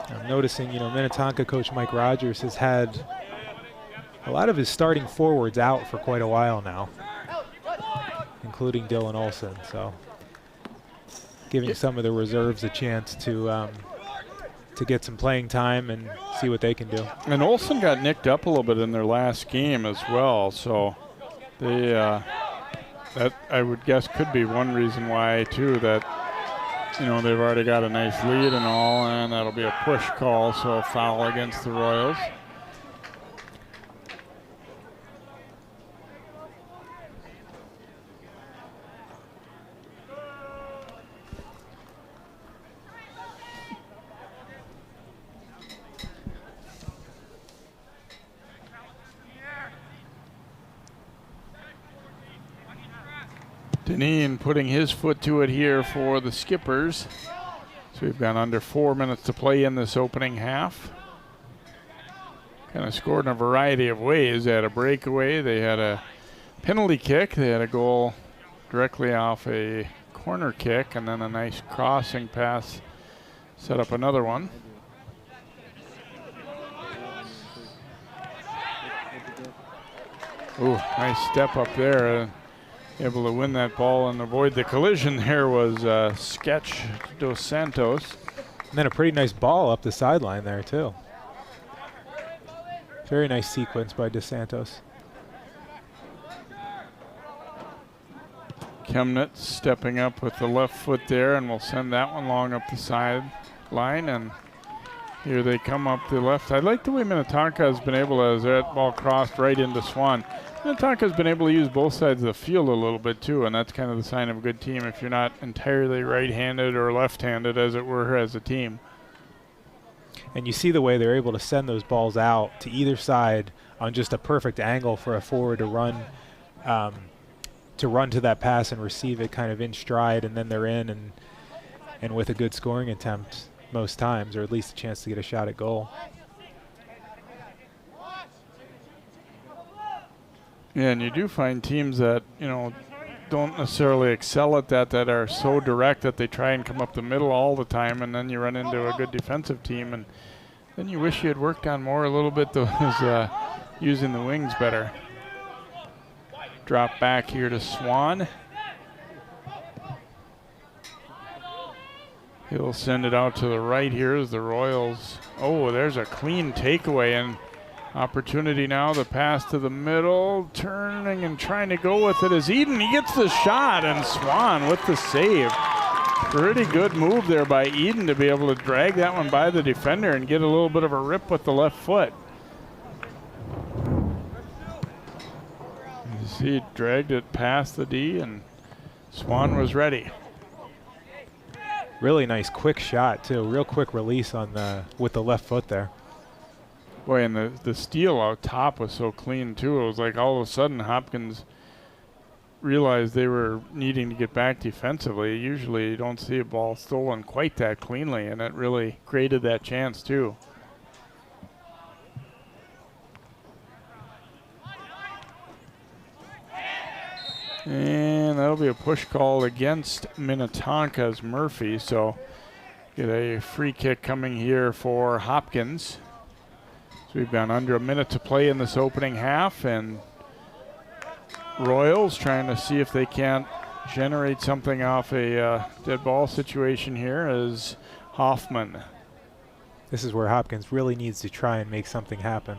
I'm noticing, you know, Minnetonka coach Mike Rogers has had a lot of his starting forwards out for quite a while now, including Dylan Olsen. So giving some of the reserves a chance to get some playing time and see what they can do. And Olsen got nicked up a little bit in their last game as well, so they that I would guess could be one reason why too, that, you know, they've already got a nice lead and all, and that'll be a push call, so a foul against the Royals. Deneen putting his foot to it here for the Skippers. So we've got under 4 minutes to play in this opening half. Kind of scored in a variety of ways. They had a breakaway, they had a penalty kick, they had a goal directly off a corner kick, and then a nice crossing pass set up another one. Ooh, nice step up there. Able to win that ball and avoid the collision there was Sketch Dos Santos. And then a pretty nice ball up the sideline there too. Very nice sequence by Dos Santos. Chemnitz stepping up with the left foot there, and we'll send that one long up the sideline, and here they come up the left. I like the way Minnetonka has been able to, as that ball crossed right into Swan. Minnetonka has been able to use both sides of the field a little bit too, and that's kind of the sign of a good team if you're not entirely right-handed or left-handed, as it were, as a team. And you see the way they're able to send those balls out to either side on just a perfect angle for a forward to run to that pass and receive it kind of in stride, and then they're in and with a good scoring attempt most times, or at least a chance to get a shot at goal. Yeah, and you do find teams that, you know, don't necessarily excel at that are so direct that they try and come up the middle all the time, and then you run into a good defensive team, and then you wish you had worked on more a little bit those using the wings better. Drop back here to Swan. He'll send it out to the right here as the Royals. Oh, there's a clean takeaway, and opportunity now, the pass to the middle, turning and trying to go with it as Eden. He gets the shot, and Swan with the save. Pretty good move there by Eden to be able to drag that one by the defender and get a little bit of a rip with the left foot. You see, dragged it past the D, and Swan was ready. Really nice quick shot too. Real quick release on with the left foot there. Boy, and the steal out top was so clean too. It was like all of a sudden Hopkins realized they were needing to get back defensively. Usually you don't see a ball stolen quite that cleanly, and it really created that chance too. And that'll be a push call against Minnetonka's Murphy. So get a free kick coming here for Hopkins. So we've been under a minute to play in this opening half, and Royals trying to see if they can't generate something off a dead ball situation here as Hoffman. This is where Hopkins really needs to try and make something happen.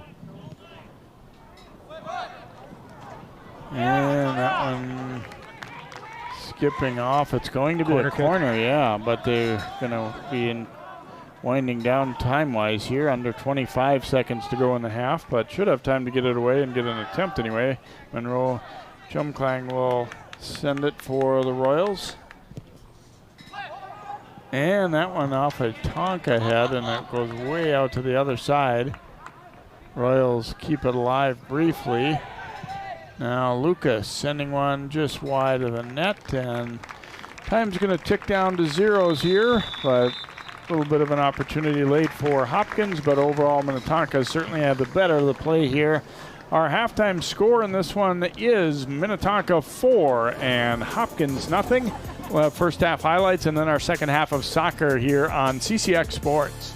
And that one skipping off. It's going to be a corner, yeah, but they're going to be winding down time-wise here. Under 25 seconds to go in the half, but should have time to get it away and get an attempt anyway. Monroe Jumklang will send it for the Royals. And that one off a Tonka head, and it goes way out to the other side. Royals keep it alive briefly. Now Lucas sending one just wide of the net, and time's going to tick down to zeros here, but a little bit of an opportunity late for Hopkins, but overall Minnetonka certainly have the better of the play here. Our halftime score in this one is Minnetonka 4 and Hopkins nothing. We'll have first half highlights and then our second half of soccer here on CCX Sports.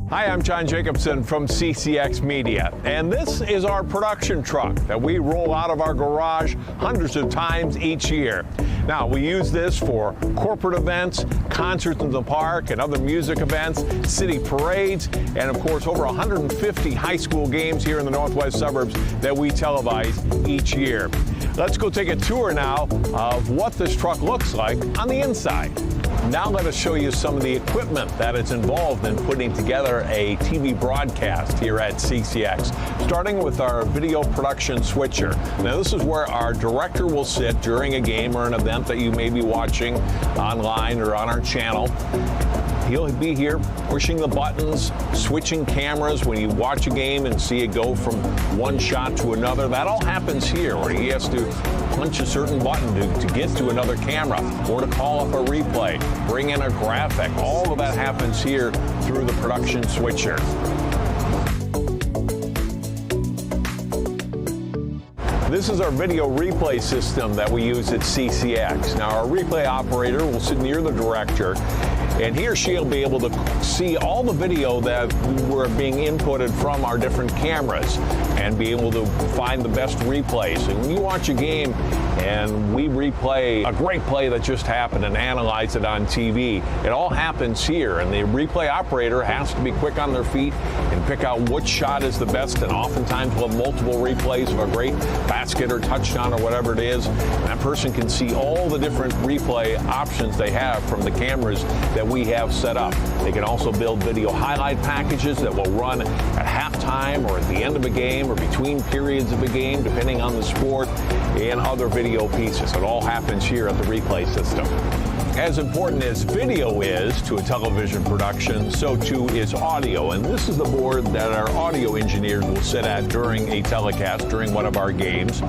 Hi, I'm John Jacobson from CCX Media, and this is our production truck that we roll out of our garage hundreds of times each year. Now, we use this for corporate events, concerts in the park, and other music events, city parades, and of course, over 150 high school games here in the northwest suburbs that we televise each year. Let's go take a tour now of what this truck looks like on the inside. Now let us show you some of the equipment that is involved in putting together a TV broadcast here at CCX, starting with our video production switcher. Now this is where our director will sit during a game or an event that you may be watching online or on our channel. He'll be here pushing the buttons, switching cameras when you watch a game and see it go from one shot to another. That all happens here, where he has to punch a certain button to get to another camera or to call up a replay, bring in a graphic. All of that happens here through the production switcher. This is our video replay system that we use at CCX. Now, our replay operator will sit near the director, and he or she will be able to see all the video that were being inputted from our different cameras and be able to find the best replays. And when you watch a game and we replay a great play that just happened and analyze it on TV, it all happens here, and the replay operator has to be quick on their feet and pick out which shot is the best, and oftentimes we'll have multiple replays of a great basket or touchdown or whatever it is, and that person can see all the different replay options they have from the cameras that we have set up. They can also build video highlight packages that will run at halftime or at the end of a game or between periods of a game, depending on the sport, and other video pieces. It all happens here at the replay system. As important as video is to a television production, so too is audio. And this is the board that our audio engineers will sit at during a telecast, during one of our games.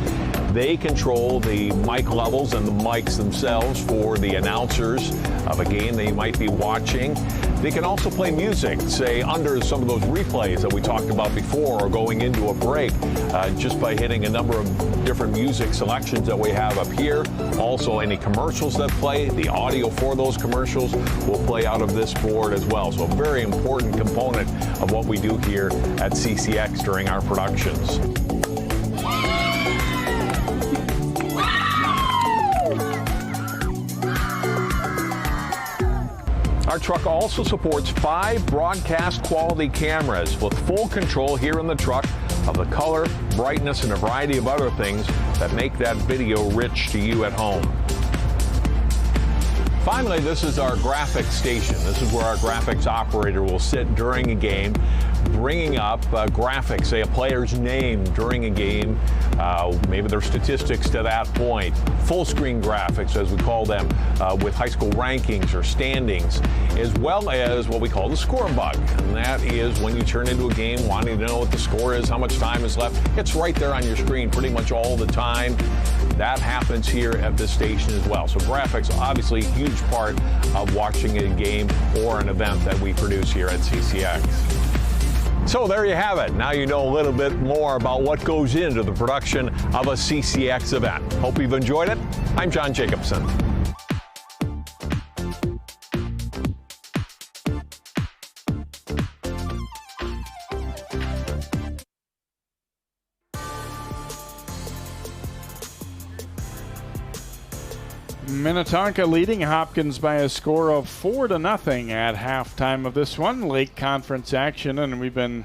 They control the mic levels and the mics themselves for the announcers of a game they might be watching. They can also play music, say under some of those replays that we talked about before, or going into a break, just by hitting a number of different music selections that we have up here. Also, any commercials that play, the audio for those commercials will play out of this board as well. So a very important component of what we do here at CCX during our productions. Our truck also supports 5 broadcast quality cameras with full control here in the truck of the color, brightness, and a variety of other things that make that video rich to you at home. Finally, this is our graphics station. This is where our graphics operator will sit during a game, bringing up graphics, say a player's name during a game, maybe their statistics to that point, full screen graphics as we call them, with high school rankings or standings, as well as what we call the score bug. And that is when you turn into a game wanting to know what the score is, how much time is left. It's right there on your screen pretty much all the time. That happens here at this station as well. So graphics, obviously a huge part of watching a game or an event that we produce here at CCX. So there you have it. Now you know a little bit more about what goes into the production of a CCX event. Hope you've enjoyed it. I'm John Jacobson. Minnetonka leading Hopkins by a score of 4-0 at halftime of this one. Lake Conference action, and we've been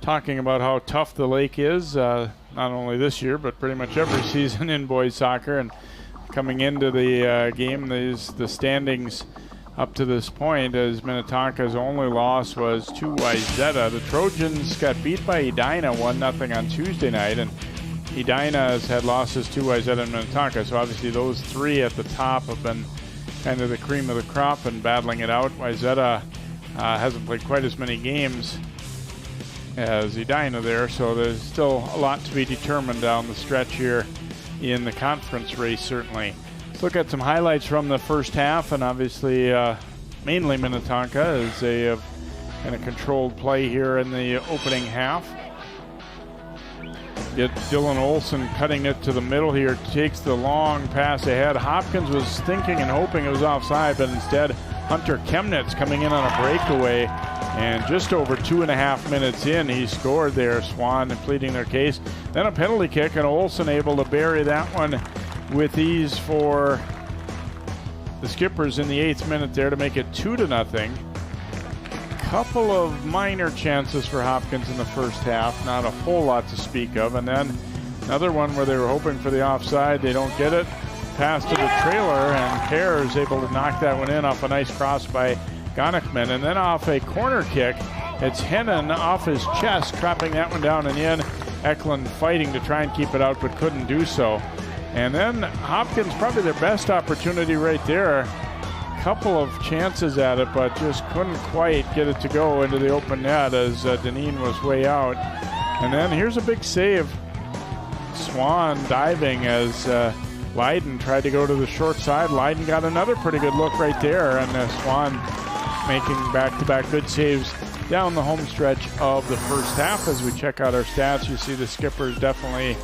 talking about how tough the Lake is, not only this year, but pretty much every season in boys soccer. And coming into the game, the standings up to this point, as Minnetonka's only loss was to Wayzata. The Trojans got beat by Edina 1-0 on Tuesday night, and Edina has had losses to Wayzata and Minnetonka, so obviously those three at the top have been kind of the cream of the crop and battling it out. Wayzata hasn't played quite as many games as Edina there, so there's still a lot to be determined down the stretch here in the conference race, certainly. Let's look at some highlights from the first half, and obviously mainly Minnetonka as they have kind of controlled play here in the opening half. Get Dylan Olsen cutting it to the middle here, takes the long pass ahead. Hopkins was thinking and hoping it was offside, but instead Hunter Chemnitz coming in on a breakaway, and just over 2.5 minutes in, he scored there. Swan pleading their case. Then a penalty kick, and Olsen able to bury that one with ease for the Skippers in the 8th minute there to make it 2-0. Couple of minor chances for Hopkins in the first half, not a whole lot to speak of, and then another one where they were hoping for the offside, they don't get it, pass to the trailer, and Kerr is able to knock that one in off a nice cross by Gonnickman, and then off a corner kick, it's Hennon off his chest, trapping that one down and in. Eklund fighting to try and keep it out, but couldn't do so. And then Hopkins, probably their best opportunity right there. Couple of chances at it, but just couldn't quite get it to go into the open net as Deneen was way out. And then here's a big save. Swan diving as Leiden tried to go to the short side. Leiden got another pretty good look right there, and Swan making back-to-back good saves down the home stretch of the first half. As we check out our stats, you see the Skippers definitely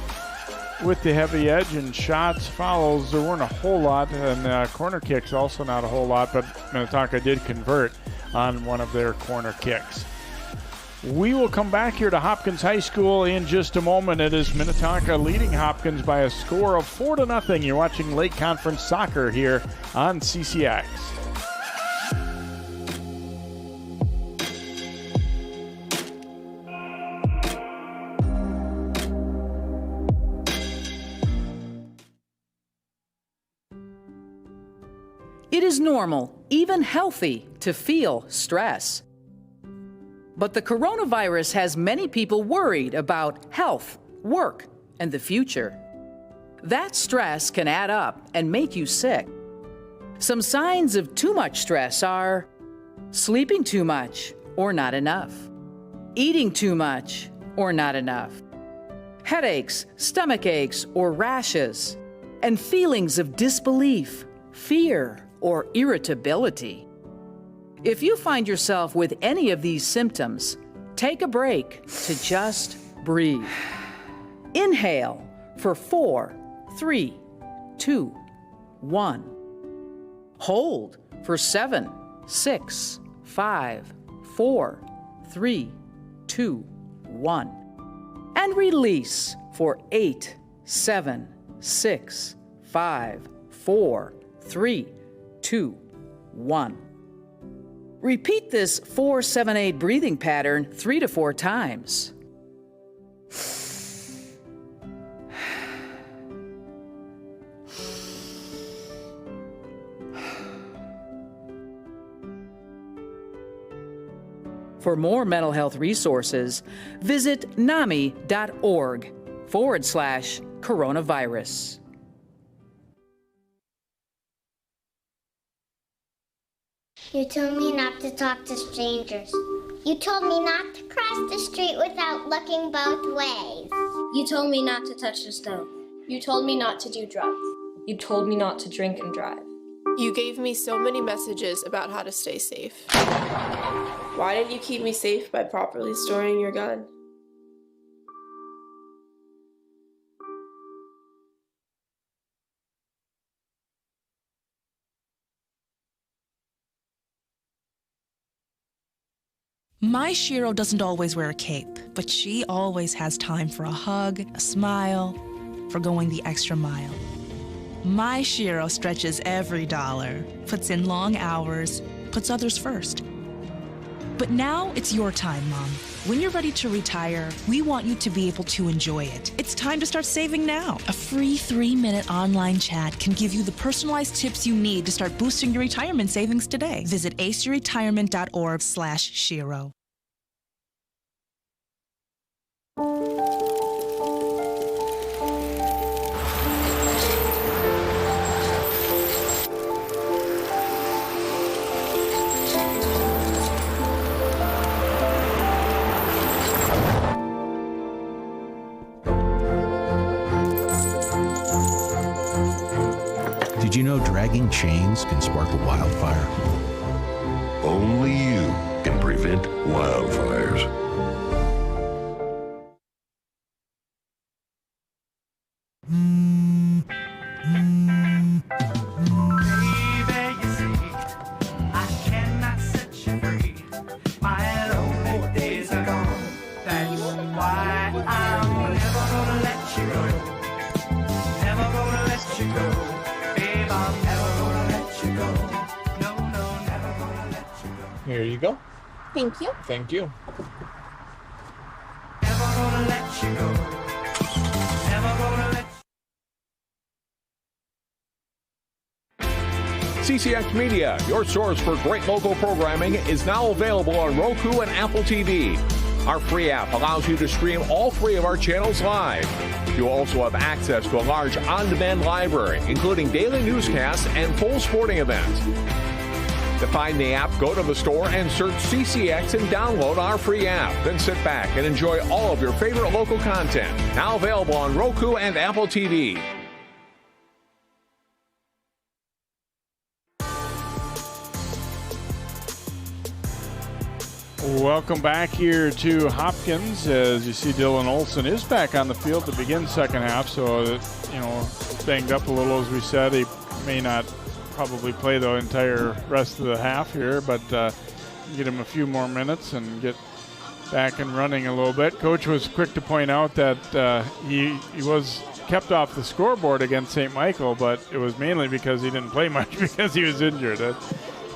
with the heavy edge, and shots, fouls, there weren't a whole lot, and corner kicks also not a whole lot, but Minnetonka did convert on one of their corner kicks. We will come back here to Hopkins High School in just a moment. It is Minnetonka leading Hopkins by a score of 4-0. You're watching Lake Conference Soccer here on CCX. It is normal, even healthy, to feel stress. But the coronavirus has many people worried about health, work, and the future. That stress can add up and make you sick. Some signs of too much stress are sleeping too much or not enough, eating too much or not enough, headaches, stomach aches, or rashes, and feelings of disbelief, fear, or irritability. If you find yourself with any of these symptoms, take a break to just breathe. Inhale for 4, 3, 2, 1. Hold for 7, 6, 5, 4, 3, 2, 1. And release for 8, 7, 6, 5, 4, 3, 2, 1. Repeat this 4-7-8 breathing pattern 3 to 4 times. For more mental health resources, visit NAMI.org/coronavirus. You told me not to talk to strangers. You told me not to cross the street without looking both ways. You told me not to touch the stove. You told me not to do drugs. You told me not to drink and drive. You gave me so many messages about how to stay safe. Why didn't you keep me safe by properly storing your gun? My Shiro doesn't always wear a cape, but she always has time for a hug, a smile, for going the extra mile. My Shiro stretches every dollar, puts in long hours, puts others first. But now it's your time, Mom. When you're ready to retire, we want you to be able to enjoy it. It's time to start saving now. A free 3-minute online chat can give you the personalized tips you need to start boosting your retirement savings today. Visit aceyourretirement.org/Shiro. Did you know dragging chains can spark a wildfire? Only you can prevent wildfires. Here you go. Thank you. Thank you. CCX Media, your source for great local programming, is now available on Roku and Apple TV. Our free app allows you to stream all 3 of our channels live. You also have access to a large on-demand library, including daily newscasts and full sporting events. To find the app, go to the store and search CCX and download our free app. Then sit back and enjoy all of your favorite local content. Now available on Roku and Apple TV. Welcome back here to Hopkins. As you see, Dylan Olsen is back on the field to begin second half. So, banged up a little, as we said. He may not probably play the entire rest of the half here, but get him a few more minutes and get back and running a little bit. Coach was quick to point out that he was kept off the scoreboard against St. Michael, but it was mainly because he didn't play much because he was injured.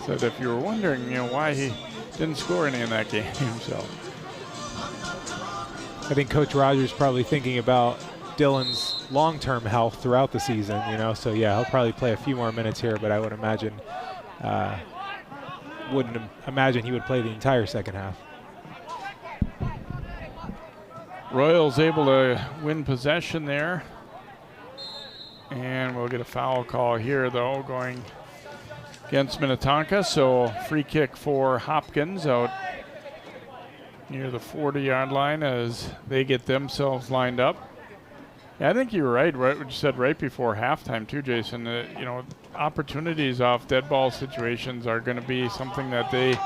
Said if you were wondering, why he didn't score any in that game himself. I think Coach Rogers probably thinking about Dylan's long-term health throughout the season, so yeah, he'll probably play a few more minutes here, but I would imagine, wouldn't imagine he would play the entire second half. Royals able to win possession there, and we'll get a foul call here, though, going against Minnetonka. So free kick for Hopkins out near the 40-yard line as they get themselves lined up. Yeah, I think you were right what you said right before halftime too, Jason. Opportunities off dead ball situations are going to be something that they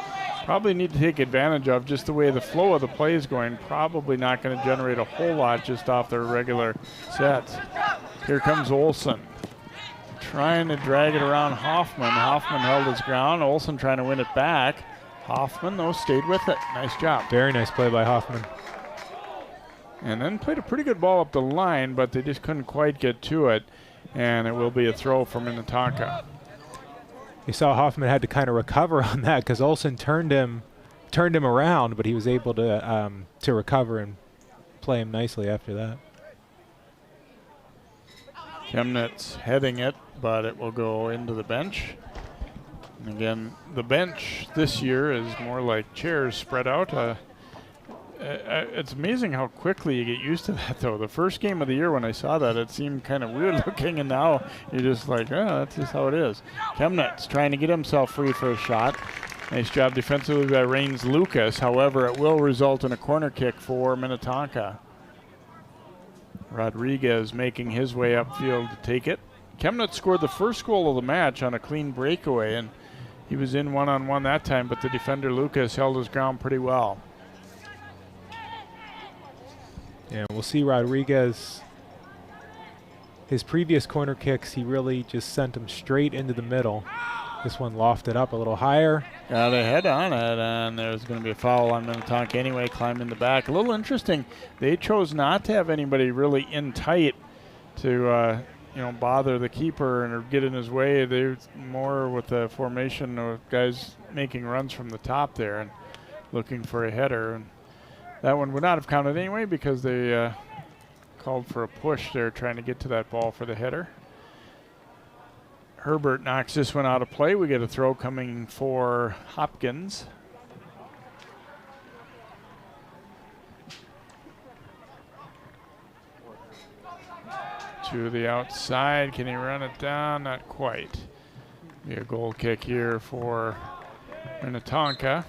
probably need to take advantage of. Just the way the flow of the play is going, probably not going to generate a whole lot just off their regular sets. Here comes Olsen, trying to drag it around Hoffman. Hoffman held his ground. Olsen trying to win it back. Hoffman, though, stayed with it. Nice job. Very nice play by Hoffman. And then played a pretty good ball up the line, but they just couldn't quite get to it. And it will be a throw for Minnetonka. You saw Hoffman had to kind of recover on that because Olsen turned him around, but he was able to recover and play him nicely after that. Chemnitz heading it, but it will go into the bench. And again, the bench this year is more like chairs spread out. It's amazing how quickly you get used to that, though. The first game of the year when I saw that, it seemed kind of weird looking, and now you're just like, oh, that's just how it is. Chemnitz trying to get himself free for a shot. Nice job defensively by Rains Lucas. However, it will result in a corner kick for Minnetonka. Rodriguez making his way upfield to take it. Chemnitz scored the first goal of the match on a clean breakaway, and he was in one-on-one that time, but the defender Lucas held his ground pretty well. Yeah, we'll see Rodriguez. His previous corner kicks, he really just sent them straight into the middle. This one lofted up a little higher. Got a head on it, and there's going to be a foul on Minnetonka anyway, climbing the back. A little interesting. They chose not to have anybody really in tight to bother the keeper or get in his way. They're more with the formation of guys making runs from the top there and looking for a header. And that one would not have counted anyway because they called for a push there trying to get to that ball for the header. Herbert knocks this one out of play. We get a throw coming for Hopkins. To the outside. Can he run it down? Not quite. Be a goal kick here for Minnetonka.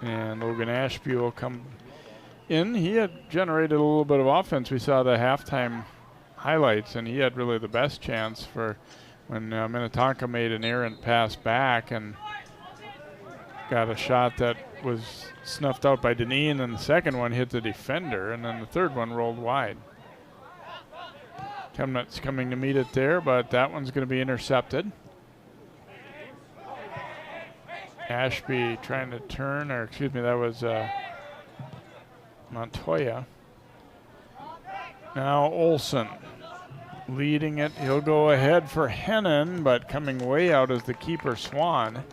And Logan Ashby will come in. He had generated a little bit of offense. We saw the halftime highlights, and he had really the best chance for when Minnetonka made an errant pass back and got a shot that was snuffed out by Deneen, and the second one hit the defender, and then the third one rolled wide. Chemnitz coming to meet it there, but that one's going to be intercepted. Ashby trying to turn, or excuse me, that was Montoya. Now Olsen leading it. He'll go ahead for Hennon, but coming way out is the keeper, Swan.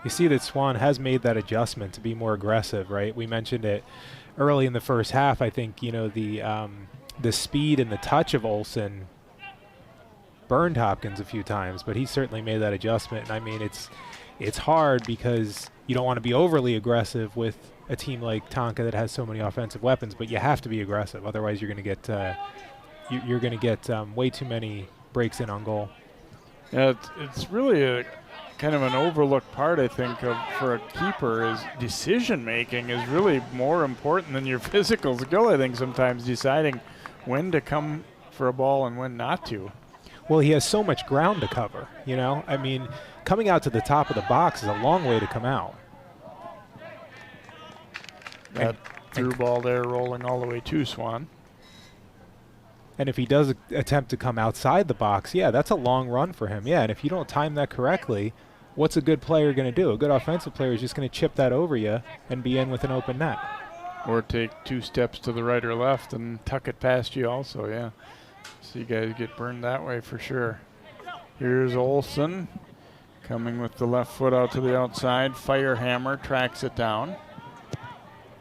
You see that Swan has made that adjustment to be more aggressive, right? We mentioned it early in the first half. I think, the speed and the touch of Olsen burned Hopkins a few times, but he certainly made that adjustment. And I mean, it's hard because you don't want to be overly aggressive with a team like Tonka that has so many offensive weapons, but you have to be aggressive. Otherwise, you're going to get you're going to get way too many breaks in on goal. Yeah, it's really a kind of an overlooked part, I think, for a keeper is decision making is really more important than your physical skill. I think sometimes deciding when to come for a ball and when not to. Well, he has so much ground to cover. I mean, coming out to the top of the box is a long way to come out. That through ball there rolling all the way to Swan. And if he does attempt to come outside the box, yeah, that's a long run for him. Yeah, and if you don't time that correctly, what's a good player going to do? A good offensive player is just going to chip that over you and be in with an open net. Or take 2 steps to the right or left and tuck it past you also, yeah. So you guys get burned that way for sure. Here's Olsen coming with the left foot out to the outside. Firehammer tracks it down.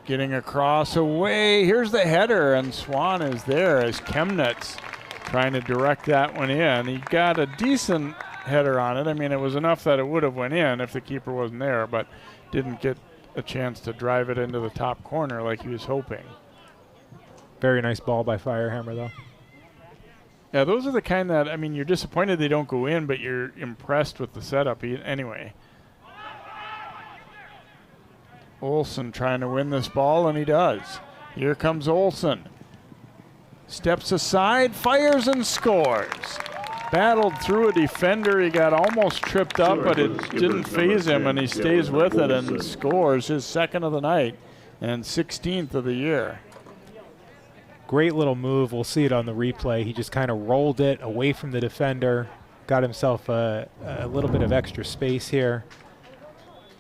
Getting across away. Here's the header, and Swan is there as Chemnitz trying to direct that one in. He got a decent header on it. I mean, it was enough that it would have went in if the keeper wasn't there, but didn't get a chance to drive it into the top corner like he was hoping. Very nice ball by Firehammer, though. Yeah, those are the kind that, I mean, you're disappointed they don't go in, but you're impressed with the setup anyway. Olsen trying to win this ball, and he does. Here comes Olsen. Steps aside, fires and scores. Battled through a defender. He got almost tripped up, but it didn't faze him, and he stays with it and scores his second of the night and 16th of the year. Great little move. We'll see it on the replay. He just kind of rolled it away from the defender, got himself a little bit of extra space here.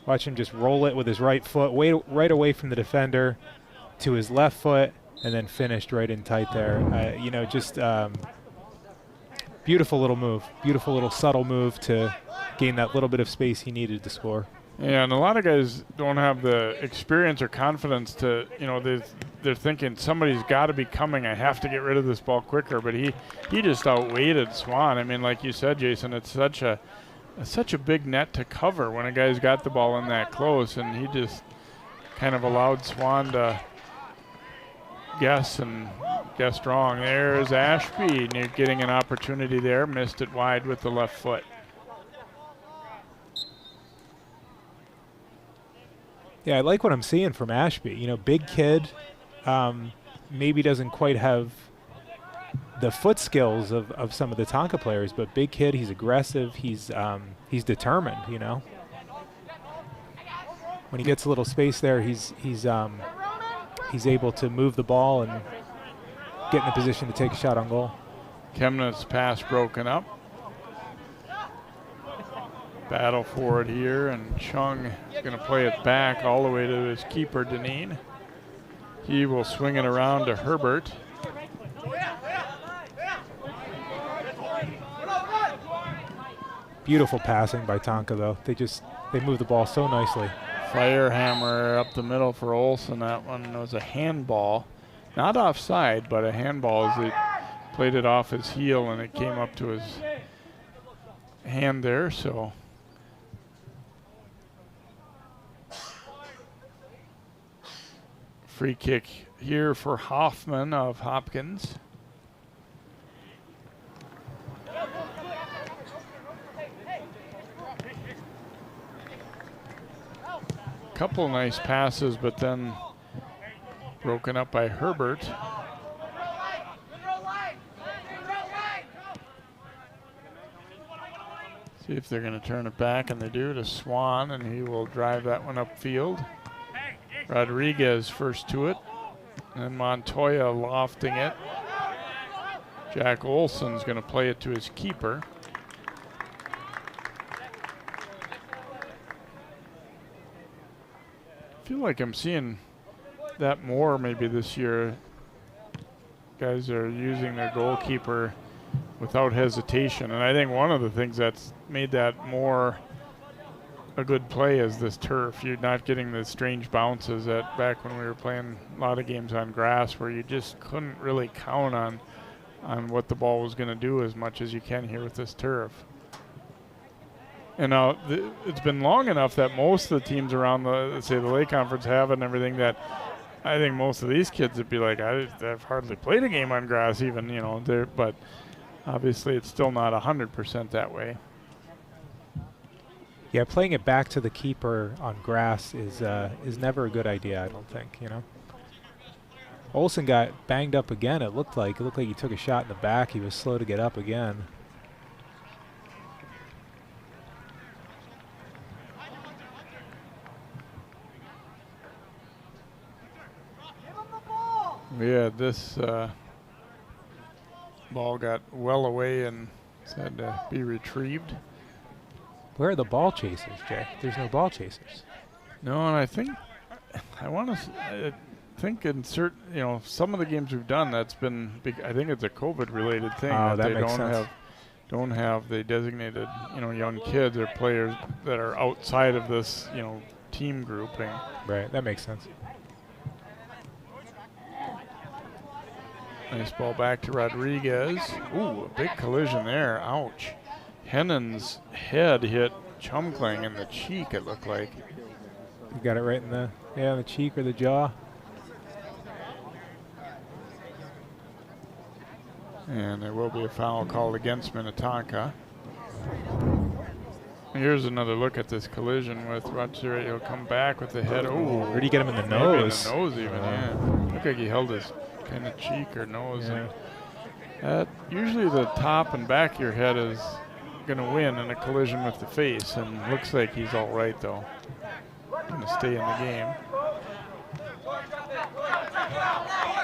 Watch him just roll it with his right foot right away from the defender to his left foot, and then finished right in tight there. beautiful little move. Beautiful little subtle move to gain that little bit of space he needed to score. Yeah, and a lot of guys don't have the experience or confidence to, you know, they're thinking somebody's got to be coming. I have to get rid of this ball quicker. But he just outweighted Swan. I mean, like you said, Jason, it's such a big net to cover when a guy's got the ball in that close, and he just kind of allowed Swan to guess and guessed wrong. There's Ashby getting an opportunity there, missed it wide with the left foot. Yeah, I like what I'm seeing from Ashby. You know, big kid, maybe doesn't quite have the foot skills of some of the Tonka players, but big kid, he's aggressive, he's determined, you know. When he gets a little space there, he's able to move the ball and get in a position to take a shot on goal. Kemna's pass broken up. Battle for it here, and Chung is going to play it back all the way to his keeper, Deneen. He will swing it around to Herbert. Beautiful passing by Tonka, though. They move the ball so nicely. Firehammer up the middle for Olsen. That one was a handball. Not offside, but a handball as he played it off his heel and it came up to his hand there, so. Free kick here for Hoffman of Hopkins. Couple nice passes, but then broken up by Herbert. See if they're going to turn it back, and they do, to Swan, and he will drive that one upfield. Rodriguez first to it, and Montoya lofting it. Jack Olsen's going to play it to his keeper. I feel like I'm seeing that more maybe this year. Guys are using their goalkeeper without hesitation, and I think one of the things that's made that more a good play is this turf. You're not getting the strange bounces that back when we were playing a lot of games on grass where you just couldn't really count on what the ball was going to do as much as you can here with this turf. And now it's been long enough that most of the teams around let's say the Lake Conference have it and everything, that I think most of these kids would be like, I've hardly played a game on grass even, you know, but obviously it's still not 100% that way. Yeah, playing it back to the keeper on grass is never a good idea, I don't think, you know. Olsen got banged up again, it looked like he took a shot in the back. He was slow to get up again. Yeah, this ball got well away and had to be retrieved. Where are the ball chasers, Jay? There's no ball chasers. No, and I think I think in certain, you know, some of the games we've done, that's been big. I think it's a COVID-related thing that they makes sense. don't have the designated, you know, young kids or players that are outside of this, you know, team grouping. Right, that makes sense. Nice ball back to Rodriguez. Ooh, a big collision there. Ouch. Hennon's head hit Chumkling in the cheek, it looked like. You got it right in the cheek or the jaw. And there will be a foul called against Minnetonka. Here's another look at this collision with Roger. He'll come back with the head. Oh, where did he get him in the nose? In the nose even, yeah. Looked like he held his kind of cheek or nose. Yeah. Usually the top and back of your head is going to win in a collision with the face, and looks like he's all right though. Going to stay in the game.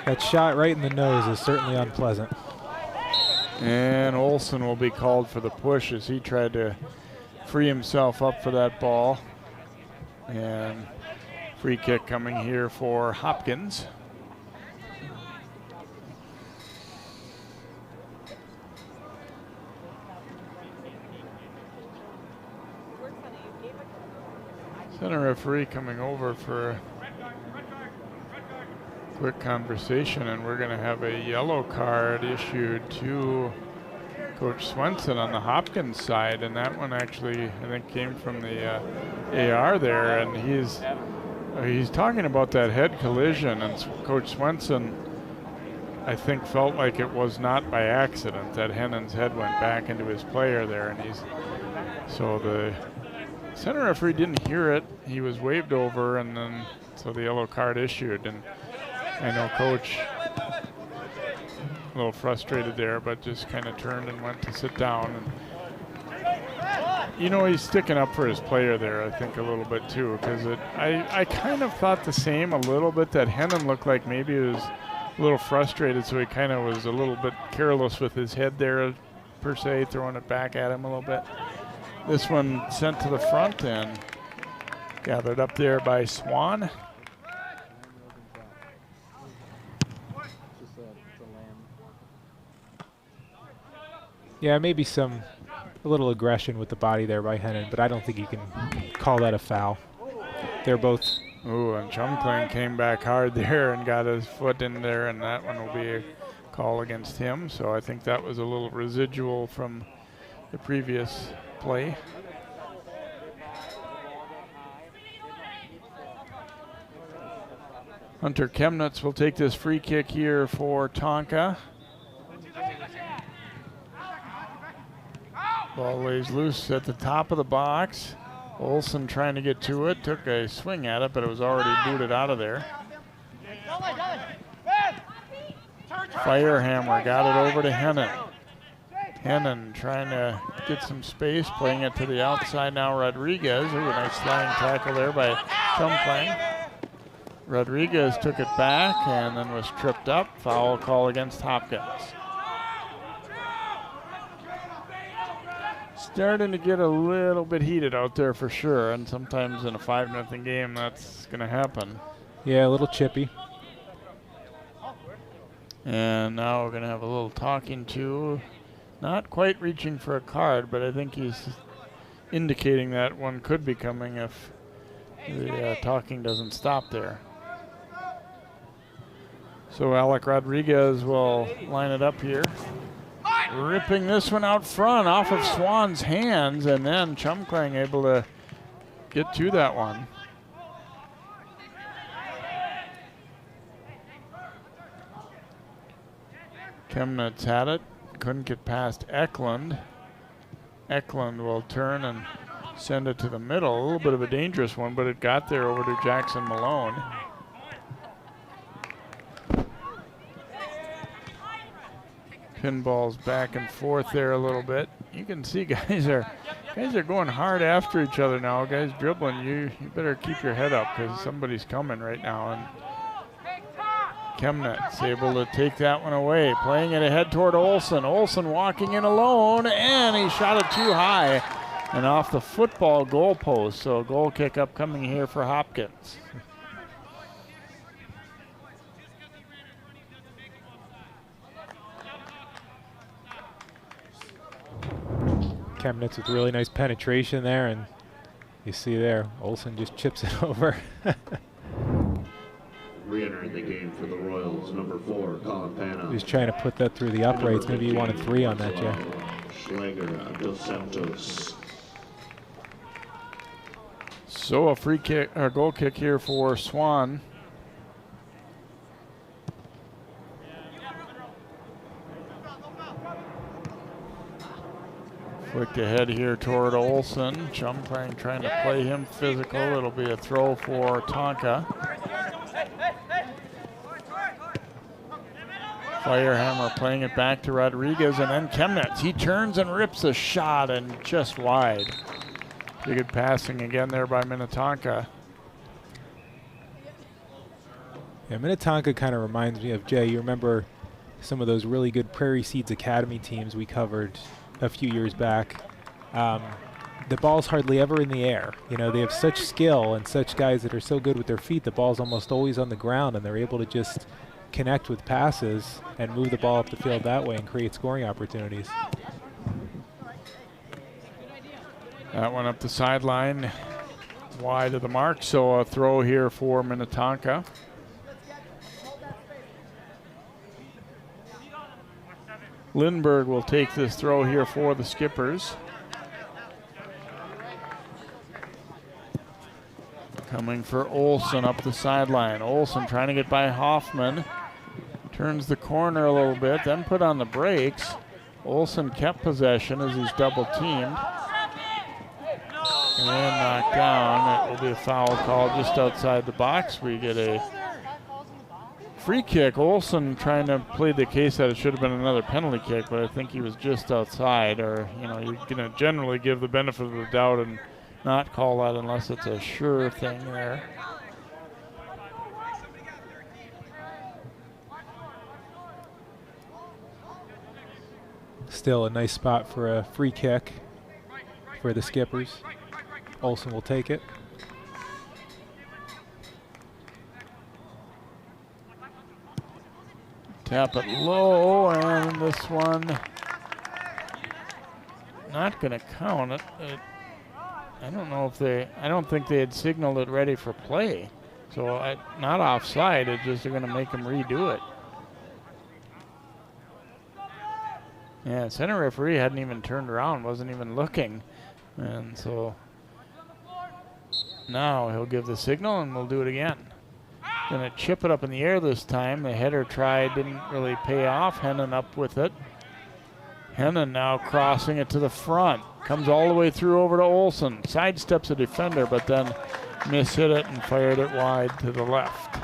That shot right in the nose is certainly unpleasant. And Olsen will be called for the push as he tried to free himself up for that ball. And free kick coming here for Hopkins. Center referee coming over for a quick conversation, and we're going to have a yellow card issued to Coach Swenson on the Hopkins side, and that one actually, I think, came from the AR there, and he's talking about that head collision, and Coach Swenson, I think, felt like it was not by accident that Hennon's head went back into his player there, and so the center referee didn't hear it. He was waved over, and then so the yellow card issued, and I know Coach a little frustrated there, but just kind of turned and went to sit down. And, you know, he's sticking up for his player there, I think, a little bit too, because I kind of thought the same a little bit, that Hennon looked like maybe he was a little frustrated, so he kind of was a little bit careless with his head there, per se, throwing it back at him a little bit. This one sent to the front and gathered up there by Swan. Yeah, maybe a little aggression with the body there by Hennon, but I don't think you can call that a foul. They're both. Ooh, and Chumkling came back hard there and got his foot in there, and that one will be a call against him. So I think that was a little residual from the previous play. Hunter Chemnitz will take this free kick here for Tonka. Ball lays loose at the top of the box. Olsen trying to get to it, took a swing at it, but it was already booted out of there. Firehammer got it over to Hennon. Hennon trying to get some space, playing it to the outside now. Rodriguez, ooh, a nice sliding tackle there by Chumklang. Rodriguez took it back and then was tripped up. Foul call against Hopkins. Starting to get a little bit heated out there for sure, and sometimes in a 5-0 game that's going to happen. Yeah, a little chippy. And now we're going to have a little talking to, not quite reaching for a card, but I think he's indicating that one could be coming if the talking doesn't stop there. So Alec Rodriguez will line it up here. Ripping this one out front off of Swan's hands, and then Chumklang able to get to that one. Chemnitz had it, couldn't get past Eklund. Eklund will turn and send it to the middle. A little bit of a dangerous one, but it got there over to Jackson Malone. Pinballs back and forth there a little bit. You can see guys are going hard after each other now. Guys dribbling, you better keep your head up because somebody's coming right now. And Chemnitz able to take that one away, playing it ahead toward Olsen. Olsen walking in alone, and he shot it too high and off the football goalpost. So a goal kick upcoming here for Hopkins. Chemnitz with really nice penetration there, and you see there, Olsen just chips it over. Re-entering the game for the Royals, number 4, Colin Pana. He's trying to put that through the uprights. Maybe he wanted 3 on that, Jay. Schlager, Dos Santos. So a free kick, or goal kick here for Swan. Flicked ahead here toward Olsen. Chumklang trying to play him physical. It'll be a throw for Tonka. Firehammer playing it back to Rodriguez, and then Chemnitz. He turns and rips a shot and just wide. Pretty good passing again there by Minnetonka. Yeah, Minnetonka kind of reminds me of, Jay, you remember some of those really good Prairie Seeds Academy teams we covered a few years back. The ball's hardly ever in the air. You know, they have such skill and such guys that are so good with their feet, the ball's almost always on the ground, and they're able to just connect with passes and move the ball up the field that way and create scoring opportunities. That one up the sideline. wide of the mark, so a throw here for Minnetonka. Lindbergh will take this throw here for the Skippers. Coming for Olsen up the sideline. Olsen trying to get by Hoffman. Turns the corner a little bit, then put on the brakes. Olsen kept possession as he's double teamed. And knocked down. It will be a foul call just outside the box. We get a free kick. Olsen trying to plead the case that it should have been another penalty kick, but I think he was just outside. Or, you know, you're going to generally give the benefit of the doubt and not call that unless it's a sure thing there. Still a nice spot for a free kick for the Skippers. Olsen will take it. Tap it low, and this one not going to count it. I don't know if I don't think they had signaled it ready for play. So not offside, it's just they're going to make him redo it. Yeah, center referee hadn't even turned around, wasn't even looking. And so now he'll give the signal and we'll do it again. Gonna chip it up in the air this time. The header try didn't really pay off. Hennon up with it. Hennon now crossing it to the front. Comes all the way through over to Olsen. Sidesteps a defender, but then mishit it and fired it wide to the left.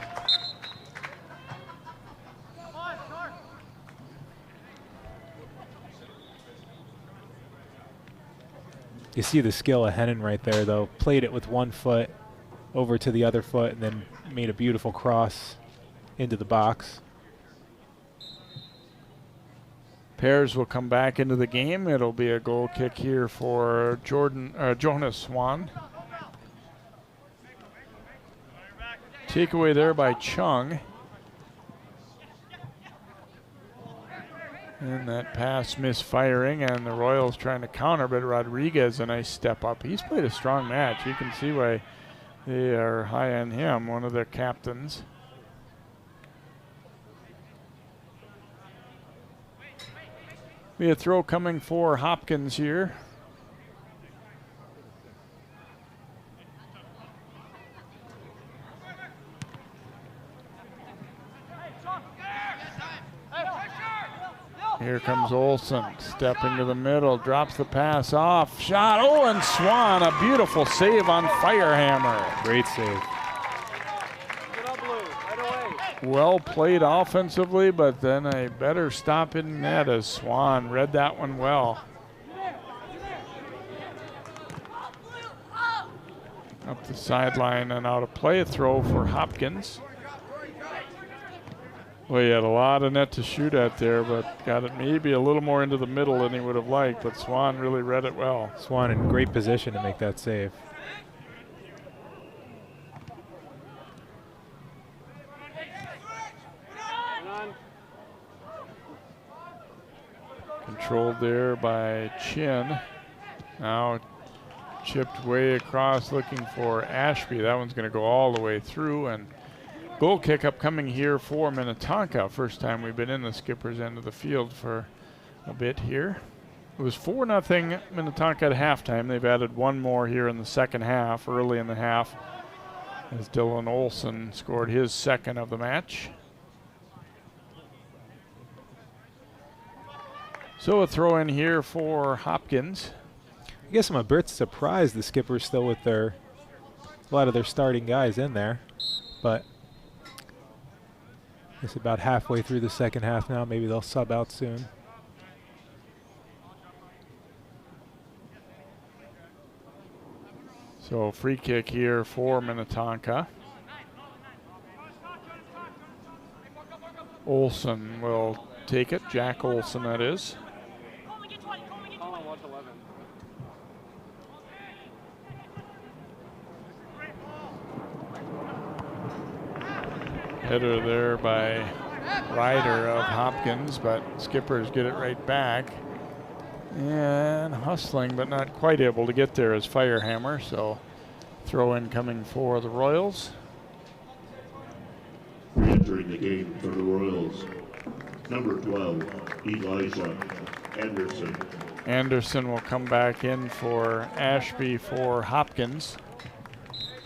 You see the skill of Hennon right there, though. Played it with one foot over to the other foot and then made a beautiful cross into the box. Pears will come back into the game. It'll be a goal kick here for Jonas Swan. Takeaway there by Chung. And that pass misfiring, and the Royals trying to counter, but Rodriguez a nice step up. He's played a strong match. You can see why they are high on him, one of their captains. Be a throw coming for Hopkins here. Here comes Olsen, stepping to the middle, drops the pass off, shot, oh, and Swan, a beautiful save on Firehammer. Great save. Well played offensively, but then a better stop in net as Swan read that one well. Up the sideline and out of play, a throw for Hopkins. Well, he had a lot of net to shoot at there, but got it maybe a little more into the middle than he would have liked, but Swan really read it well. Swan in great position to make that save. Controlled there by Chin. Now chipped way across looking for Ashby. That one's going to go all the way through, and goal kick up coming here for Minnetonka. First time we've been in the Skipper's end of the field for a bit here. It was 4-0 Minnetonka at halftime. They've added one more here in the second half, early in the half, as Dylan Olsen scored his second of the match. So a throw in here for Hopkins. I guess I'm a bit surprised the Skipper's still with a lot of their starting guys in there, but it's about halfway through the second half now. Maybe they'll sub out soon. So free kick here for Minnetonka. Olsen will take it. Jack Olsen, that is. Header there by Ryder of Hopkins, but Skippers get it right back. And hustling, but not quite able to get there as Firehammer. So Throw in coming for the Royals. Re-entering the game for the Royals, number 12, Elijah Anderson. Anderson will come back in for Ashby for Hopkins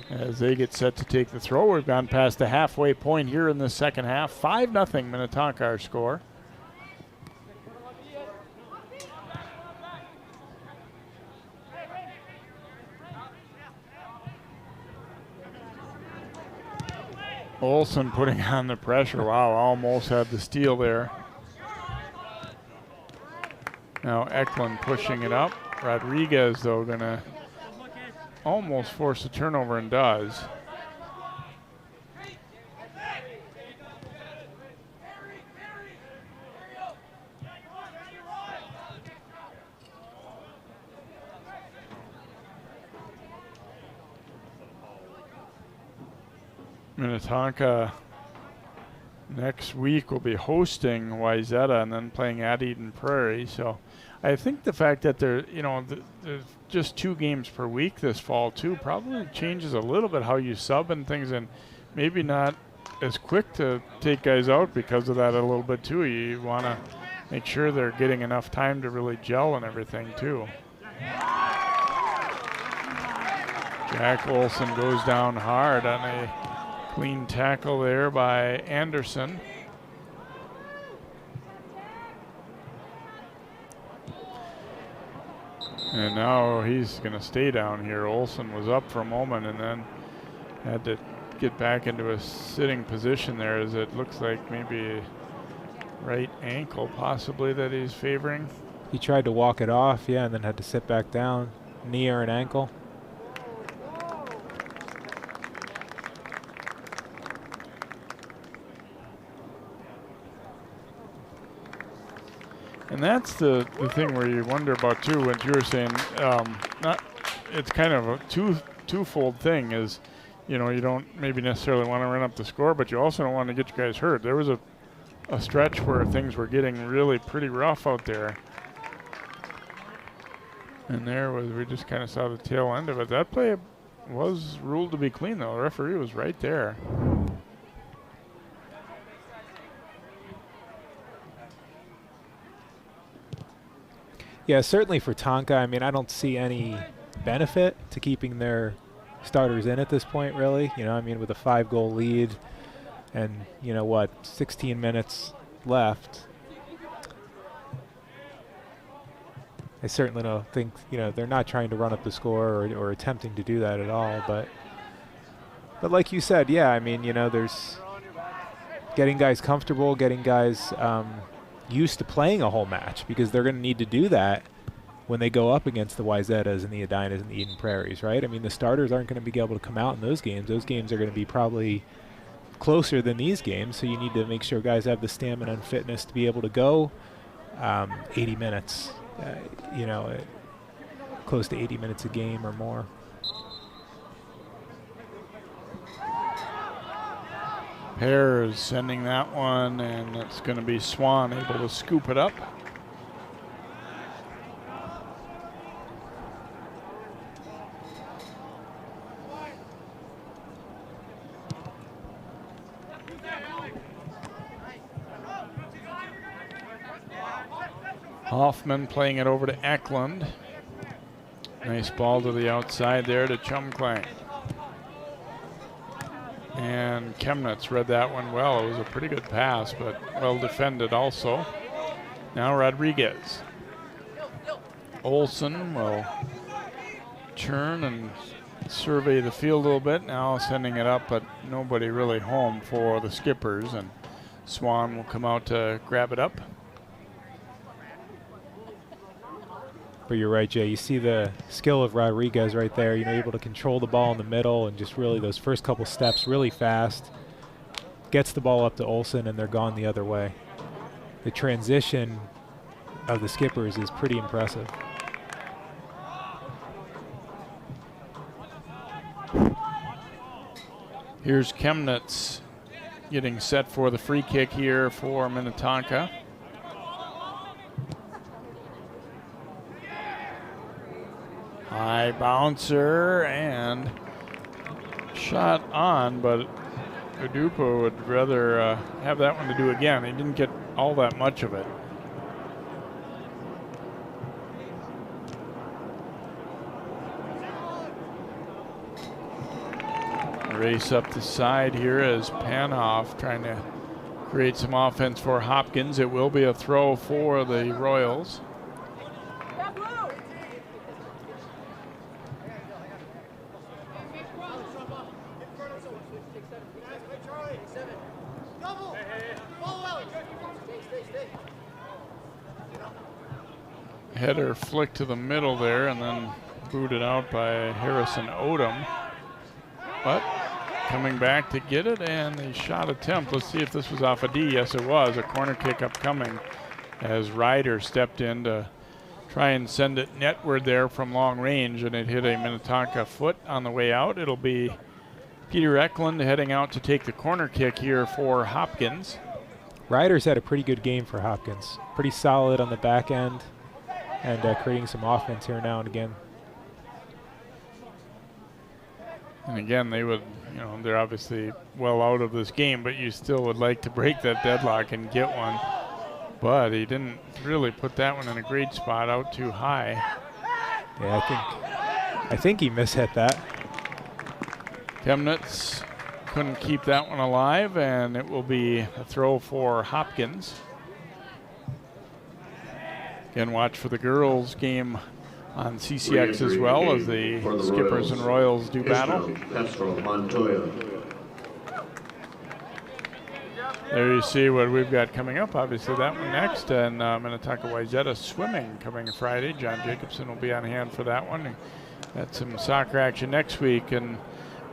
as they get set to take the throw. We've gone past the halfway point here in the second half. 5-0 Minnetonka our score. Olsen putting on the pressure. Wow, almost had the steal there. Now Eklund pushing it up. Rodriguez, though, going to almost force a turnover and does. Minnetonka next week will be hosting Wayzata and then playing at Eden Prairie. So I think the fact that there's just 2 games per week this fall too probably changes a little bit how you sub and things, and maybe not as quick to take guys out because of that a little bit too. You want to make sure they're getting enough time to really gel and everything too. Jack Olsen goes down hard on a clean tackle there by Anderson. And now he's going to stay down here. Olsen was up for a moment and then had to get back into a sitting position there, as it looks like maybe right ankle possibly that he's favoring. He tried to walk it off, yeah, and then had to sit back down. Knee or an ankle. And that's the thing where you wonder about too, what you were saying. It's kind of a twofold thing. Is, you don't maybe necessarily want to run up the score, but you also don't want to get you guys hurt. There was a stretch where things were getting really pretty rough out there, and we just kind of saw the tail end of it. That play was ruled to be clean though. The referee was right there. Yeah, certainly for Tonka, I mean, I don't see any benefit to keeping their starters in at this point, really. I mean, with a 5-goal lead and, 16 minutes left. I certainly don't think, they're not trying to run up the score or attempting to do that at all. But like you said, yeah, I mean, there's getting guys comfortable, getting guys used to playing a whole match, because they're going to need to do that when they go up against the Wayzatas and the Edinas and the Eden Prairies, right? I mean, the starters aren't going to be able to come out in those games. Those games are going to be probably closer than these games, so you need to make sure guys have the stamina and fitness to be able to go 80 minutes, close to 80 minutes a game or more. Pears sending that one, and it's going to be Swan able to scoop it up. Hoffman playing it over to Eklund. Nice ball to the outside there to Chumklang. And Chemnitz read that one well. It was a pretty good pass, but well defended also. Now Rodriguez. Olsen will turn and survey the field a little bit. Now sending it up, but nobody really home for the Skippers, and Swan will come out to grab it up. But you're right, Jay. You see the skill of Rodriguez right there. Able to control the ball in the middle and just really those first couple steps really fast. Gets the ball up to Olsen, and they're gone the other way. The transition of the Skippers is pretty impressive. Here's Chemnitz getting set for the free kick here for Minnetonka. High bouncer, and shot on, but Udupo would rather have that one to do again. He didn't get all that much of it. Race up the side here as Panoff trying to create some offense for Hopkins. It will be a throw for the Royals. Header flick to the middle there and then booted out by Harrison Odom. But coming back to get it, and the shot attempt. Let's see if this was off a D. Yes, it was. A corner kick upcoming as Ryder stepped in to try and send it netward there from long range, and it hit a Minnetonka foot on the way out. It'll be Peter Eklund heading out to take the corner kick here for Hopkins. Ryder's had a pretty good game for Hopkins. Pretty solid on the back end and creating some offense here now and again. And again, they would, they're obviously well out of this game, but you still would like to break that deadlock and get one. But he didn't really put that one in a great spot, out too high. Yeah, I think he mishit that. Chemnitz couldn't keep that one alive, and it will be a throw for Hopkins. Again, watch for the girls' game on CCX as well as the Skippers and Royals do battle. There you see what we've got coming up. Obviously that one next, and Minnetonka Wayzata swimming coming Friday. John Jacobson will be on hand for that one. Got some soccer action next week in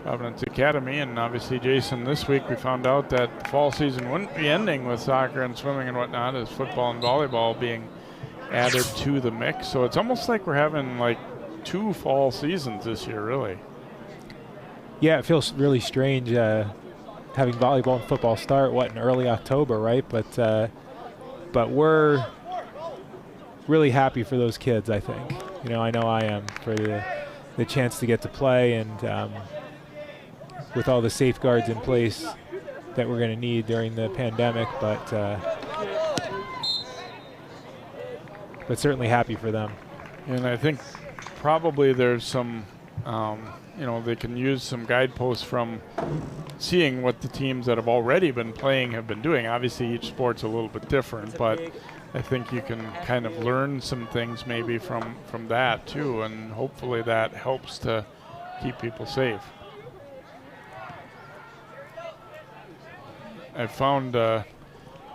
Providence Academy, and obviously Jason, this week we found out that the fall season wouldn't be ending with soccer and swimming and whatnot, as football and volleyball being added to the mix. So it's almost like we're having like 2 fall seasons this year, really. Yeah, it feels really strange having volleyball and football start in early October, right? But we're really happy for those kids, I think. I know I am, for the chance to get to play, and with all the safeguards in place that we're going to need during the pandemic, but certainly happy for them. And I think probably there's some, they can use some guideposts from seeing what the teams that have already been playing have been doing. Obviously each sport's a little bit different, but I think you can kind of learn some things maybe from that too, and hopefully that helps to keep people safe. I found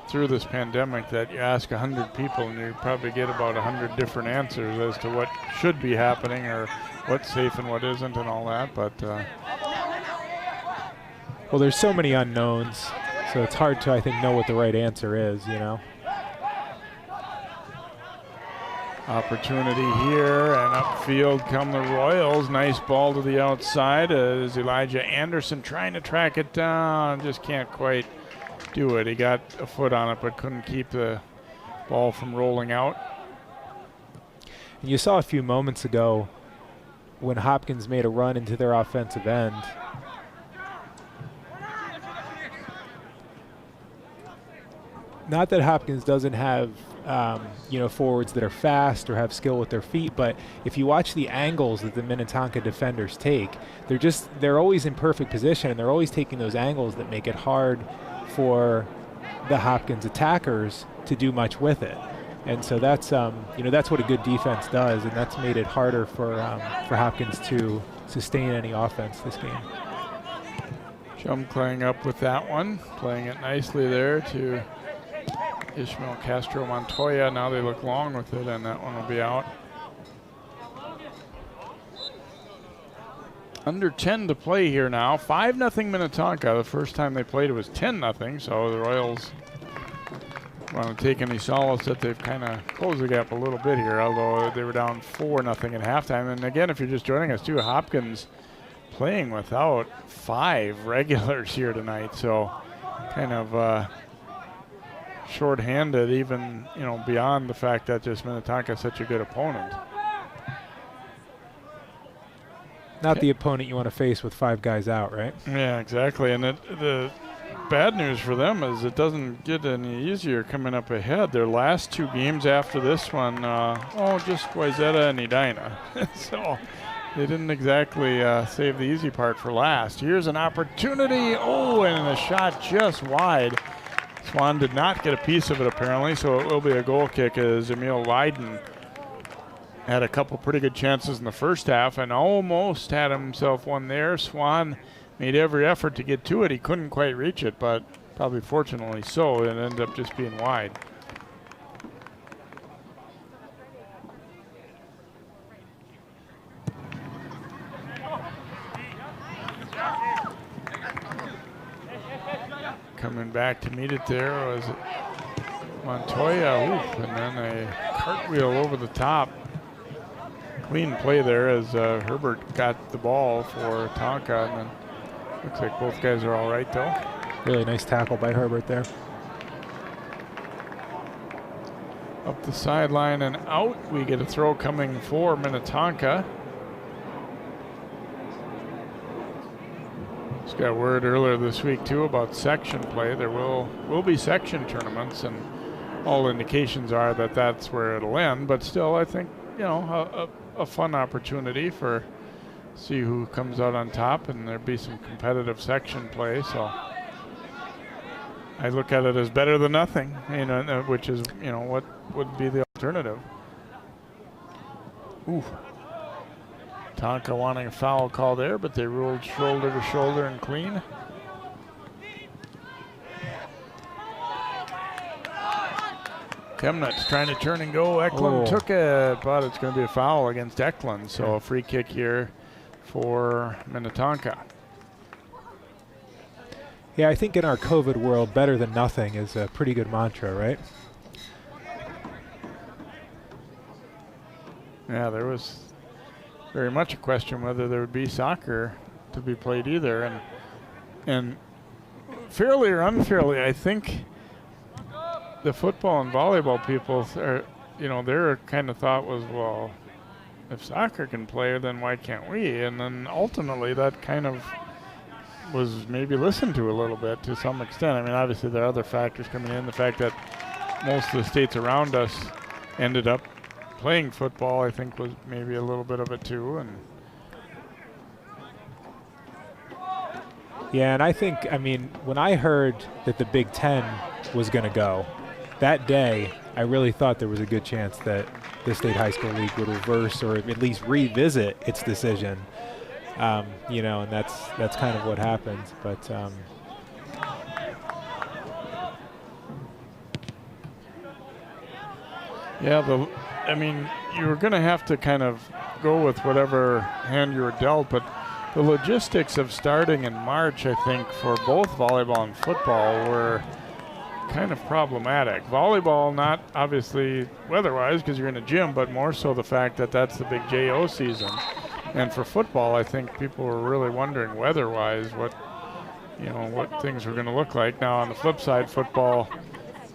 through this pandemic that you ask 100 people and you probably get about 100 different answers as to what should be happening or what's safe and what isn't and all that. But well, there's so many unknowns, so it's hard to, I think, know what the right answer is, Opportunity here, and upfield come the Royals. Nice ball to the outside as Elijah Anderson trying to track it down. Just can't quite do it. He got a foot on it, but couldn't keep the ball from rolling out. And you saw a few moments ago when Hopkins made a run into their offensive end. Not that Hopkins doesn't have forwards that are fast or have skill with their feet, but if you watch the angles that the Minnetonka defenders take, they're always in perfect position, and they're always taking those angles that make it hard for the Hopkins attackers to do much with it. And so that's that's what a good defense does, and that's made it harder for Hopkins to sustain any offense this game. Chum playing up with that one, playing it nicely there to Ishmael Castro Montoya. Now they look long with it, and that one will be out. Under 10 to play here now. 5-0 Minnetonka. The first time they played it was 10-0, so the Royals want to take any solace that they've kind of closed the gap a little bit here, although they were down 4-0 at halftime. And again, if you're just joining us too, Hopkins playing without 5 regulars here tonight, so kind of short-handed, even beyond the fact that just Minnetonka is such a good opponent. not the opponent you want to face with 5 guys out, right? Yeah, exactly. And the bad news for them is it doesn't get any easier coming up ahead. Their last 2 games after this one, just Wayzata and Edina. So they didn't exactly save the easy part for last. Here's an opportunity. Oh, and a shot just wide. Swan did not get a piece of it apparently, so it will be a goal kick as Emil Leiden had a couple pretty good chances in the first half and almost had himself one there. Swan made every effort to get to it. He couldn't quite reach it, but probably fortunately so, it ended up just being wide. Coming back to meet it there was Montoya, and then a cartwheel over the top. Clean play there as Herbert got the ball for Tonka, and then looks like both guys are all right though. Really nice tackle by Herbert there. Up the sideline and out. We get a throw coming for Minnetonka. Just got word earlier this week too about section play. There will be section tournaments, and all indications are that that's where it'll end. But still, I think a fun opportunity for see who comes out on top, and there'll be some competitive section play. So I look at it as better than nothing, which is what would be the alternative. Ooh. Tonka wanting a foul call there, but they ruled shoulder to shoulder and clean. Chemnitz trying to turn and go. Eklund took it, but it's going to be a foul against Eklund. So a free kick here for Minnetonka. Yeah, I think in our COVID world, better than nothing is a pretty good mantra, right? Yeah, there was very much a question whether there would be soccer to be played either. And fairly or unfairly, I think the football and volleyball people are, their kind of thought was, well, if soccer can play, then why can't we? And then ultimately that kind of was maybe listened to a little bit to some extent. I mean, obviously there are other factors coming in. The fact that most of the states around us ended up playing football, I think, was maybe a little bit of it too. And yeah, and I think, when I heard that the Big Ten was going to go, that day, I really thought there was a good chance that the State High School League would reverse or at least revisit its decision. And that's kind of what happened. But yeah, you were going to have to kind of go with whatever hand you were dealt, but the logistics of starting in March, I think, for both volleyball and football were kind of problematic. Volleyball, not obviously weather-wise because you're in a gym, but more so the fact that that's the big JO season. And for football, I think people were really wondering weather-wise what things were going to look like. Now, on the flip side, football,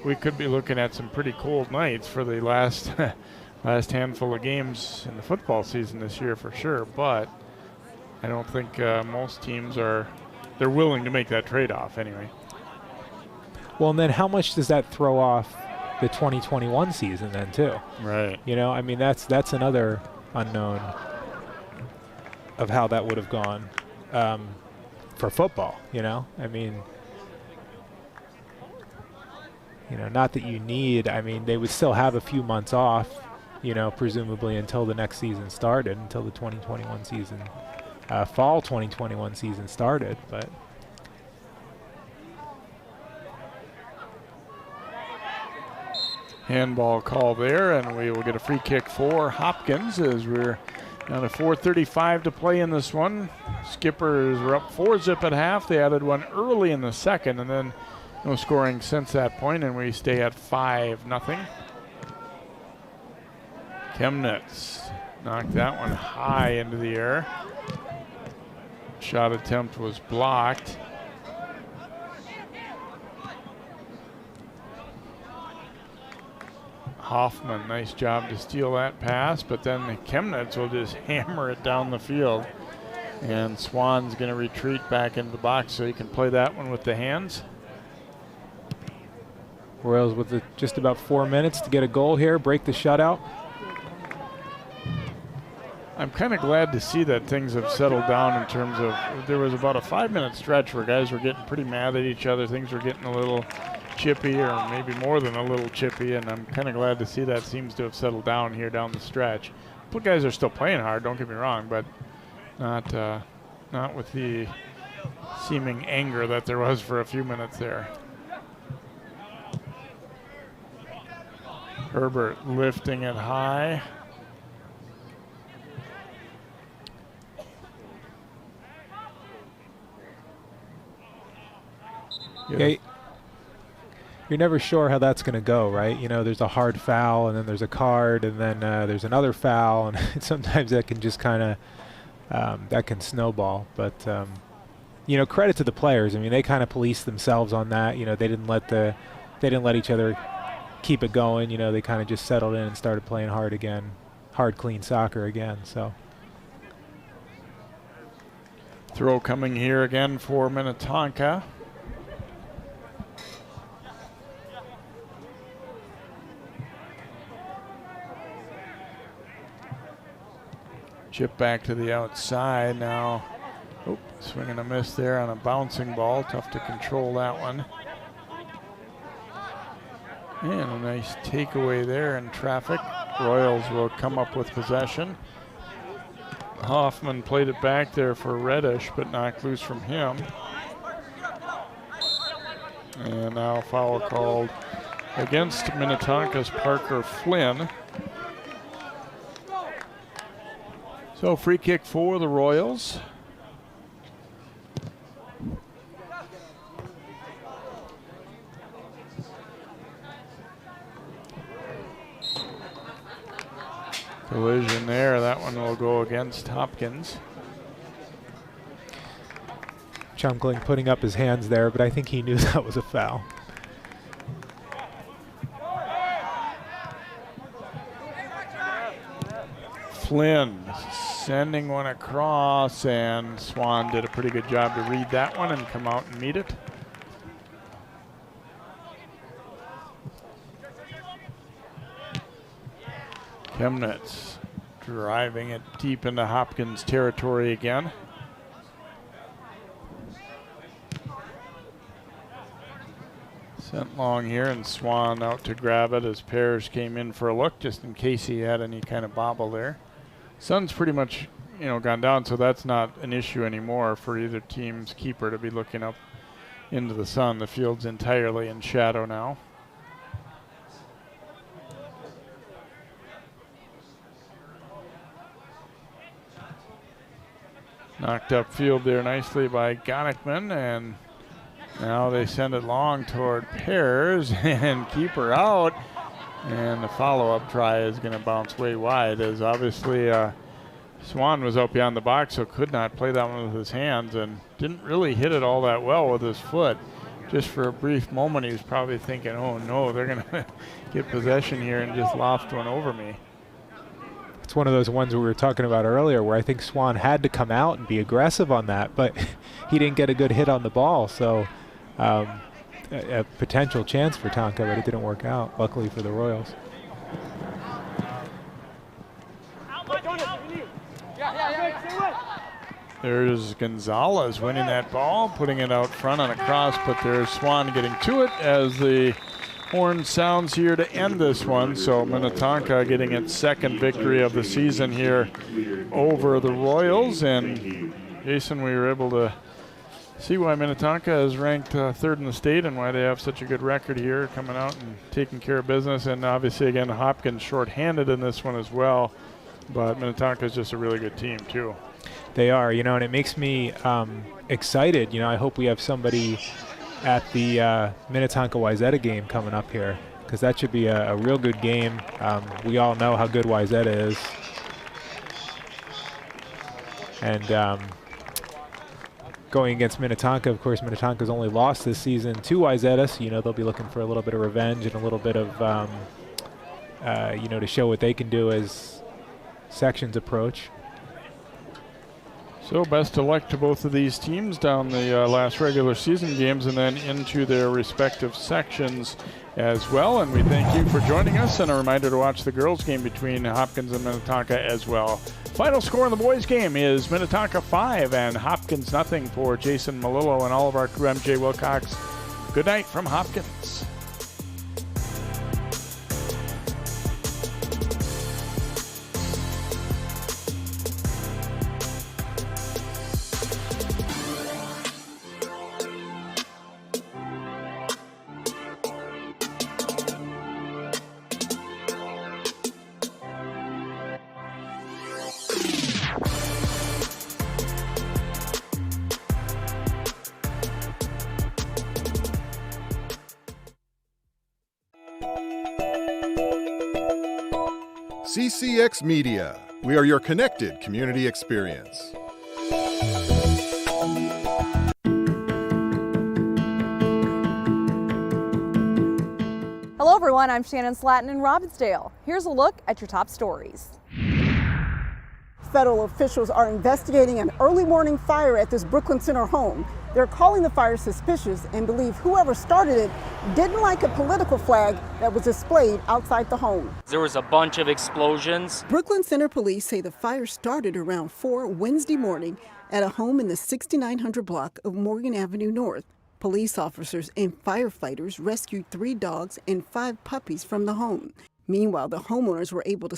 we could be looking at some pretty cold nights for the last handful of games in the football season this year for sure. But I don't think most teams they're willing to make that trade-off anyway. Well, and then how much does that throw off the 2021 season then too? Right. That's another unknown of how that would have gone for football, not that you need, they would still have a few months off, presumably until the next season started, until the 2021 season, fall 2021 season started, but. Handball call there, and we will get a free kick for Hopkins as we're down to 4:35 to play in this one. Skippers were up 4-0 at half. They added one early in the second, and then no scoring since that point, and we stay at 5-0. Chemnitz knocked that one high into the air. Shot attempt was blocked. Hoffman, nice job to steal that pass, but then the Chemnitz will just hammer it down the field. And Swan's going to retreat back into the box so he can play that one with the hands. Royals with just about 4 minutes to get a goal here, break the shutout. I'm kind of glad to see that things have settled down in terms of, there was about a 5-minute stretch where guys were getting pretty mad at each other. Things were getting a little chippy, or maybe more than a little chippy, and I'm kind of glad to see that seems to have settled down here down the stretch. But guys are still playing hard, don't get me wrong, but not with the seeming anger that there was for a few minutes there. Herbert lifting it high. Yeah, you're never sure how that's going to go, right? You know, there's a hard foul, and then there's a card, and then there's another foul, and sometimes that can just kind of that can snowball. But you know, credit to the players. I mean, they kind of policed themselves on that. You know, they didn't let each other keep it going. You know, they kind of just settled in and started playing hard again, hard, clean soccer again. So throw coming here again for Minnetonka. Chip back to the outside now. Oh, swing and a miss there on a bouncing ball. Tough to control that one. And a nice takeaway there in traffic. Royals will come up with possession. Hoffman played it back there for Reddish, but knocked loose from him. And now foul called against Minnetonka's Parker Flynn. So free kick for the Royals. Collision there. That one will go against Hopkins. Chunkling putting up his hands there, but I think he knew that was a foul. Flynn sending one across, and Swan did a pretty good job to read that one and come out and meet it. Chemnitz driving it deep into Hopkins territory again. Sent long here, and Swan out to grab it as Pears came in for a look just in case he had any kind of bobble there. Sun's pretty much, you know, gone down, so that's not an issue anymore for either team's keeper to be looking up into the sun. The field's entirely in shadow now. Knocked up field there nicely by Gonickman, and now they send it long toward Pears, and keeper out. And the follow-up try is going to bounce way wide, as obviously Swan was out beyond the box, so could not play that one with his hands, and didn't really hit it all that well with his foot. Just for a brief moment, he was probably thinking, oh no, they're going to get possession here and just loft one over me. It's one of those ones we were talking about earlier where I think Swan had to come out and be aggressive on that, but he didn't get a good hit on the ball, so a potential chance for Tonka, but it didn't work out, luckily for the Royals. There's Gonzalez winning that ball, putting it out front on a cross, but there's Swan getting to it as the horn sounds here to end this one. So Minnetonka getting its second victory of the season here over the Royals. And Jason, we were able to see why Minnetonka is ranked third in the state and why they have such a good record here, coming out and taking care of business. And obviously, again, Hopkins shorthanded in this one as well. But Minnetonka is just a really good team, too. They are, you know, and it makes me excited. You know, I hope we have somebody at the Minnetonka-Wayzata game coming up here, because that should be a real good game. We all know how good Wayzata is. And going against Minnetonka, of course, Minnetonka's only lost this season to Wayzata, so, you know, they'll be looking for a little bit of revenge and a little bit of, you know, to show what they can do as sections approach. So best of luck to both of these teams down the last regular season games and then into their respective sections as well. And we thank you for joining us, and a reminder to watch the girls game between Hopkins and Minnetonka as well. Final score in the boys game is Minnetonka 5 and Hopkins nothing. For Jason Malillo and all of our crew, MJ Wilcox, good night from Hopkins. CCX Media. We are your connected community experience. Hello everyone, I'm Shannon Slatton in Robbinsdale. Here's a look at your top stories. Federal officials are investigating an early morning fire at this Brooklyn Center home. They're calling the fire suspicious and believe whoever started it didn't like a political flag that was displayed outside the home. There was a bunch of explosions. Brooklyn Center police say the fire started around 4 Wednesday morning at a home in the 6900 block of Morgan Avenue North. Police officers and firefighters rescued 3 dogs and 5 puppies from the home. Meanwhile, the homeowners were able to